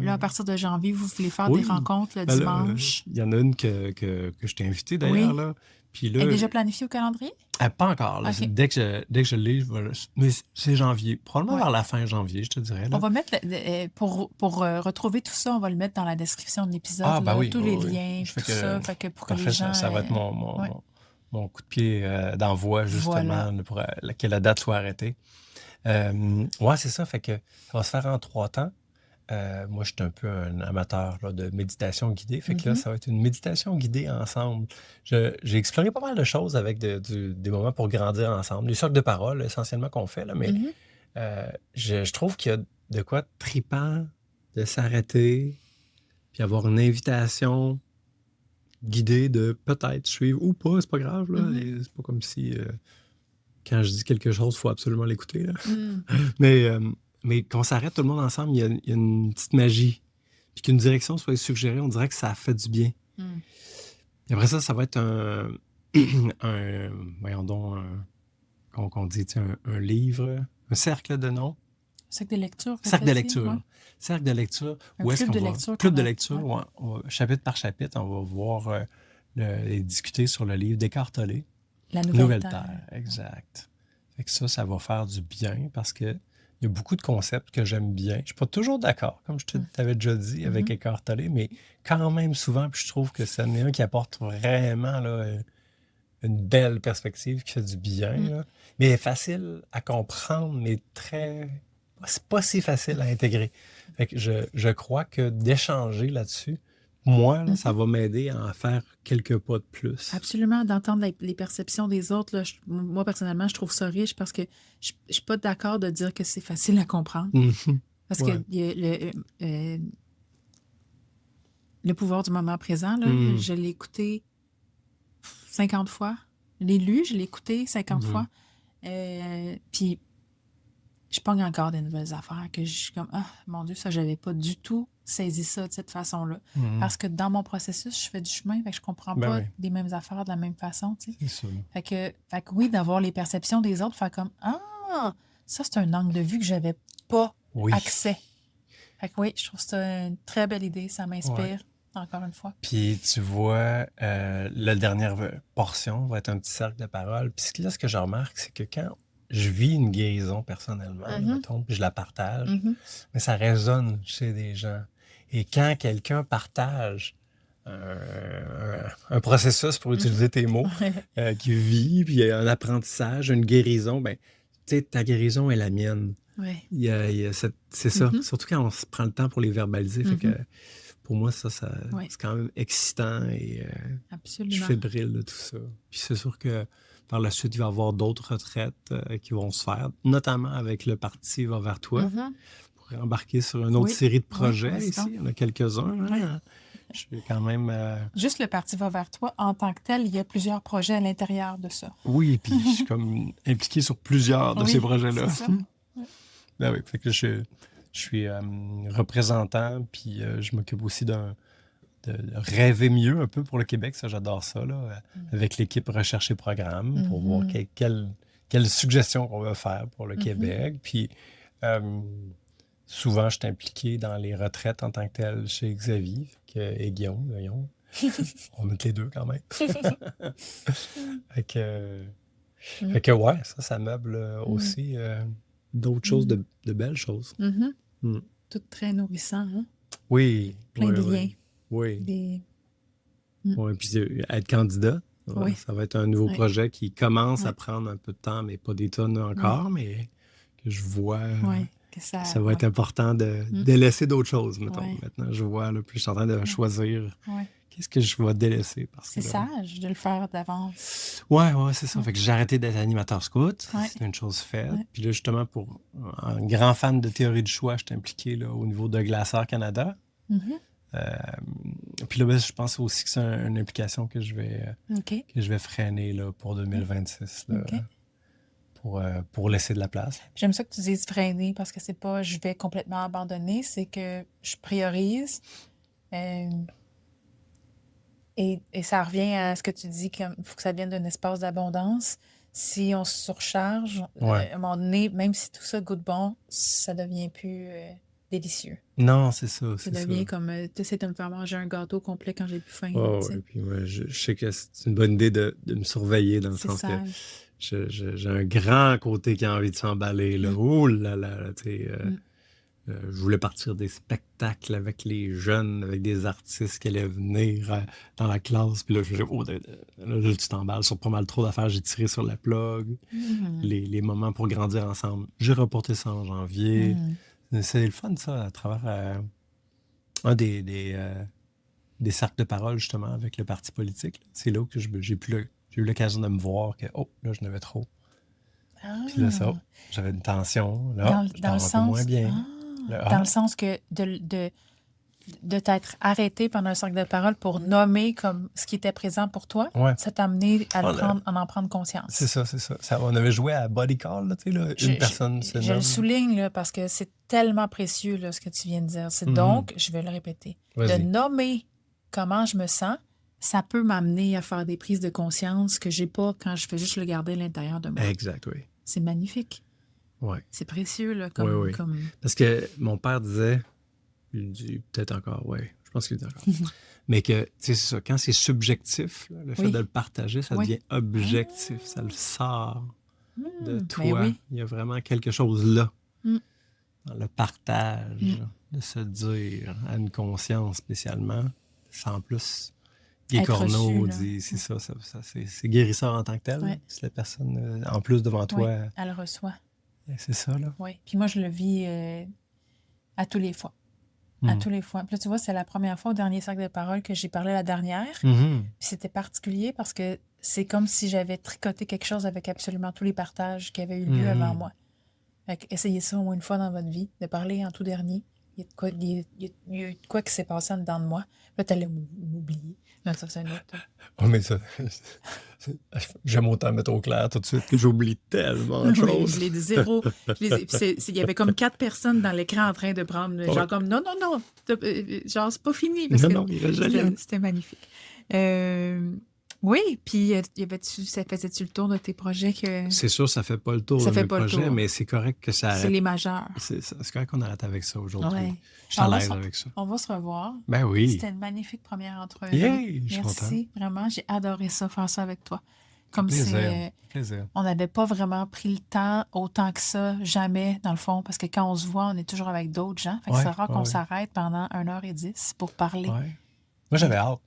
Là, à partir de janvier, vous voulez faire des rencontres le dimanche. Il y en a une que je t'ai invitée d'ailleurs. Là. Puis là, Elle est déjà planifiée au calendrier? Pas encore. Là. Okay. Dès que je l'ai, mais c'est janvier. Probablement vers la fin janvier, je te dirais. Là. On va mettre, pour retrouver tout ça, on va le mettre dans la description de l'épisode. Tous les liens, tout ça. Fait que pour que les gens... Ça va être mon coup de pied d'envoi, justement, pour que la date soit arrêtée. C'est ça. Fait que ça va se faire en 3 temps. Moi, je suis un peu un amateur là, de méditation guidée. Fait que là, ça va être une méditation guidée ensemble. J'ai exploré pas mal de choses avec des moments pour grandir ensemble. Des cercles de parole, essentiellement, qu'on fait. Là, mais je trouve qu'il y a de quoi de trippant de s'arrêter puis avoir une invitation guidée de peut-être suivre ou pas. C'est pas grave. Là. C'est pas comme si quand je dis quelque chose, il faut absolument l'écouter. Là. Mais quand on s'arrête tout le monde ensemble, il y a une petite magie. Puis qu'une direction soit suggérée, on dirait que ça fait du bien. Et après ça va être qu'on dit, un livre, un cercle de noms. Cercle de lecture. Cercle de lecture. Ouais. Cercle de lecture. Où est-ce qu'on va? Club de lecture. Ouais. Chapitre par chapitre, on va voir et discuter sur le livre d'Eckhart Tolle. La Nouvelle Terre. Exact. Fait que ça va faire du bien parce que il y a beaucoup de concepts que j'aime bien. Je ne suis pas toujours d'accord, comme je t'avais déjà dit, avec Eckhart Tolle, mais quand même souvent, puis je trouve que c'est un qui apporte vraiment là, une belle perspective qui fait du bien. Là. Mais facile à comprendre, mais c'est pas si facile à intégrer. Fait que je crois que d'échanger là-dessus moi, là, ça Mhm. va m'aider à en faire quelques pas de plus. Absolument, d'entendre les perceptions des autres, là, moi, personnellement, je trouve ça riche parce que je ne suis pas d'accord de dire que c'est facile à comprendre. Mhm. Parce que Ouais. le pouvoir du moment présent, là, Mhm. je l'ai écouté 50 fois. Je l'ai lu, je l'ai écouté 50 Mhm. fois. Puis je pogne encore des nouvelles affaires que je suis comme, ah, mon Dieu, ça, j'avais pas du tout saisi ça de cette façon-là. Mhm. Parce que dans mon processus, je fais du chemin, fait que je comprends Ben pas oui, les mêmes affaires de la même façon, tu sais. c'est ça. Fait que oui, d'avoir les perceptions des autres, faire comme, ah, ça, c'est un angle de vue que j'avais pas Oui. accès. Fait que oui, je trouve ça une très belle idée, ça Ouais. m'inspire, encore une fois. Puis tu vois, la dernière portion va être un petit cercle de parole. Puis là, ce que je remarque, c'est que quand je vis une guérison personnellement, là, Mhm, mettons, puis je la partage, mhm. mais ça résonne chez des gens. Et quand quelqu'un partage un processus, pour utiliser tes mots, qui vit, puis il y a un apprentissage, une guérison, ben, tu sais, ta guérison est la mienne. Oui. Il y a c'est ça. Mhm, Surtout quand on se prend le temps pour les verbaliser. Fait que mhm. pour moi, ça Oui, c'est quand même excitant et je absolument. fébrile de tout ça. Puis c'est sûr que par la suite, il va y avoir d'autres retraites qui vont se faire, notamment avec le parti Va vers toi. Mhm. Pour embarquer sur une autre Oui, série de oui, projets vas-y ici. donc. Il y en a quelques-uns. Oui. Hein. Je suis quand même... Juste le parti va vers toi, en tant que tel, il y a plusieurs projets à l'intérieur de ça. Oui, puis je suis comme impliqué sur plusieurs de ces Oui, projets-là. c'est ça. Oui. Ben oui, fait que je suis représentant, puis je m'occupe aussi de rêver mieux un peu pour le Québec. Ça, j'adore ça, là, avec l'équipe Recherche et Programme, pour voir Mhm, quelles suggestions qu'on va faire pour le mhm. Québec. Puis euh, souvent, je suis impliqué dans les retraites en tant que tel chez Xavier et Guillaume. Voyons. On va mettre les deux quand même. Fait que, Mm. fait que ouais, ça meuble Mm. aussi d'autres choses, Mm. de belles choses. Mhm. Mm. Tout très nourrissant, hein? Oui, Plein oui, de liens. oui. Oui. Des... Mm. Ouais, puis être candidat, Oui, ça va être un nouveau oui, projet qui commence à oui, prendre un peu de temps, mais pas des tonnes oui, encore, mais que je vois oui, que que ça... ça va Oui, être important de mm. délaisser d'autres choses, mettons. Oui, Maintenant, je vois, là, puis je suis en train de oui, choisir oui. qu'est-ce que je vais délaisser, parce que C'est là... sage de le faire d'avance. Ouais, c'est ça. Oui, Fait que j'ai arrêté d'être animateur scout, oui, c'est une chose faite. oui. Puis là, justement, pour un grand fan de théorie du choix, je suis impliqué là, au niveau de Glaceur Canada. Mhm. Euh, Puis là, ben, je pense aussi que c'est une implication que je vais freiner là, pour 2026 là, OK. pour laisser de la place. J'aime ça que tu dises freiner parce que c'est pas je vais complètement abandonner, c'est que je priorise. euh, et ça revient à ce que tu dis, qu'il faut que ça vienne d'un espace d'abondance. Si on se surcharge, Ouais. à un moment donné, même si tout ça goûte bon, ça devient plus délicieux. Non, c'est ça, Ça c'est ça. devient comme, tu essaies de me faire manger un gâteau complet quand j'ai plus faim, là, Oh, tu ouais, sais. puis ouais, je sais que c'est une bonne idée de me surveiller dans le C'est sens que sage. j'ai un grand côté qui a envie de s'emballer. Là. Mm, Oh là, tu sais, mm, je voulais partir des spectacles avec les jeunes, avec des artistes qui allaient venir dans la classe. Puis là, là, tu t'emballes sur pas mal trop d'affaires. J'ai tiré sur la plug. mm, Les moments pour grandir ensemble. J'ai reporté ça en janvier. mm. C'est le fun, ça, à travers un des cercles de parole, justement, avec le parti politique. Là. C'est là que j'ai eu l'occasion de me voir que, oh, là, je n'avais trop. Puis là, ça, Ah, j'avais une tension. Là, je dans le dors un peu moins sens, bien. ah, Là, dans le sens que de t'être arrêté pendant un cercle de parole pour nommer comme ce qui était présent pour toi, ouais. ça t'a amené à On a- en prendre C'est conscience. ça, c'est ça. On avait joué à Body Call, là, tu sais, là, Je, une je- personne se je le nomme. souligne là, parce que c'est tellement précieux là, ce que tu viens de dire. C'est Mhm. donc, je vais le répéter, de Vas-y. nommer comment je me sens, ça peut m'amener à faire des prises de conscience que j'ai pas quand je fais juste le garder à l'intérieur de moi. Exact, oui. C'est magnifique. Ouais. C'est précieux là, Oui, oui. comme... Parce que mon père disait, il dit peut-être encore, ouais, je pense qu'il dit encore. Mais que, tu sais, c'est ça, quand c'est subjectif, là, le fait Oui. de le partager, ça Oui. devient objectif. Ça le sort de Ben toi. oui. Il y a vraiment quelque chose là, Mm. dans le partage, de se dire à une conscience spécialement. Sans plus, Guy Être Corneau reçu, là. dit, c'est ça c'est guérisseur en tant que tel. Ouais. Si la personne, en plus devant Oui, toi, elle reçoit. c'est ça, là. Oui. Puis moi, je le vis à tous les fois. à Mmh. tous les fois. Puis là, tu vois, c'est la première fois au dernier cercle de parole que j'ai parlé la dernière. Mmh. Puis c'était particulier parce que c'est comme si j'avais tricoté quelque chose avec absolument tous les partages qui avaient eu lieu avant Mmh. moi. Fait que essayez ça au moins une fois dans votre vie, de parler en tout dernier. Il y a de quoi, il y a eu de quoi qui s'est passé en dedans de moi. Là, t'allais m'oublier. Non, ça, c'est un autre. Oh, mais ça, j'aime autant mettre au clair tout de suite que j'oublie tellement de Oui, choses. je l'ai dit zéro. Il y avait comme 4 personnes dans l'écran en train de prendre, Ouais. genre comme non, non, non, genre c'est pas fini parce Non, que non, il reste Jaliane. c'était magnifique. Oui, puis ça faisait-tu le tour de tes projets que C'est sûr, ça fait pas le tour ça de fait mes pas le projets, tour? mais c'est correct que ça C'est arrête. les majeurs. C'est correct qu'on arrête avec ça aujourd'hui. Ouais. Je suis à On va l'aise se, avec ça. on va se revoir. Ben oui. C'était une magnifique première entrevue. Yay! Je suis content. Merci, vraiment. J'ai adoré ça, faire ça avec toi. Comme Comme si plaisir. Plaisir. on n'avait pas vraiment pris le temps autant que ça, jamais, dans le fond, parce que quand on se voit, on est toujours avec d'autres gens. Fait que Ouais, c'est rare ouais, qu'on ouais. s'arrête pendant 1h10 pour parler. Ouais. Moi, j'avais hâte.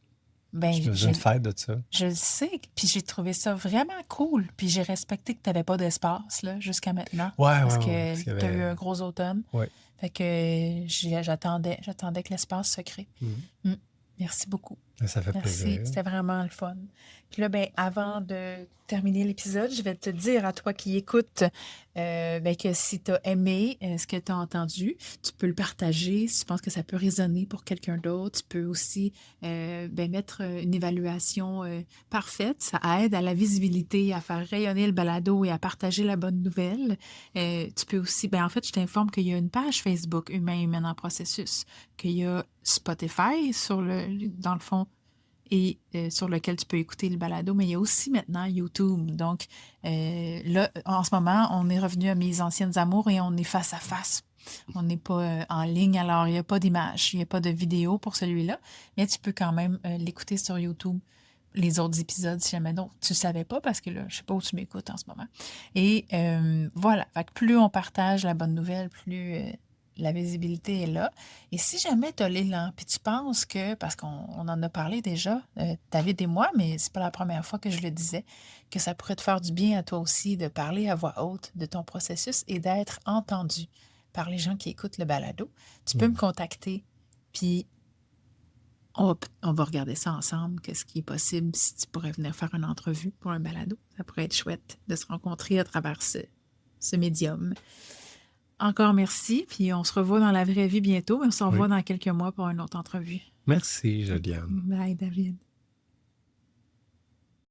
Ben, Je faisais une fête de ça. je le sais, puis j'ai trouvé ça vraiment cool. Puis j'ai respecté que tu n'avais pas d'espace là, jusqu'à maintenant. Ouais, Parce ouais, que ouais. Parce qu'il y tu as eu avait... un gros automne. Ouais. Fait que j'attendais que l'espace se crée. Mhm. Merci beaucoup. Ça fait Merci, plaisir. c'était vraiment le fun. Puis là, ben, avant de terminer l'épisode, je vais te dire à toi qui écoutes ben, que si tu as aimé ce que tu as entendu, tu peux le partager. Si tu penses que ça peut résonner pour quelqu'un d'autre, tu peux aussi ben, mettre une évaluation parfaite. Ça aide à la visibilité, à faire rayonner le balado et à partager la bonne nouvelle. Tu peux aussi, ben, en fait, je t'informe qu'il y a une page Facebook Humain en processus, qu'il y a Spotify dans le fond, et sur lequel tu peux écouter le balado, mais il y a aussi maintenant YouTube. Donc là, en ce moment, on est revenu à mes anciennes amours et on est face à face. On n'est pas en ligne, alors il n'y a pas d'image, il n'y a pas de vidéo pour celui-là, mais tu peux quand même l'écouter sur YouTube, les autres épisodes, si jamais donc tu ne savais pas, parce que là, je ne sais pas où tu m'écoutes en ce moment. Et voilà, fait que plus on partage la bonne nouvelle, plus la visibilité est là. Et si jamais tu as l'élan, puis tu penses que, parce qu'on en a parlé déjà, David et moi, mais c'est pas la première fois que je le disais, que ça pourrait te faire du bien à toi aussi de parler à voix haute de ton processus et d'être entendu par les gens qui écoutent le balado, tu peux me contacter, puis on va regarder ça ensemble, qu'est-ce qui est possible, si tu pourrais venir faire une entrevue pour un balado. Ça pourrait être chouette de se rencontrer à travers ce médium. Encore merci, puis on se revoit dans la vraie vie bientôt, mais on se revoit dans quelques mois pour une autre entrevue. Merci, Joliane. Bye, David.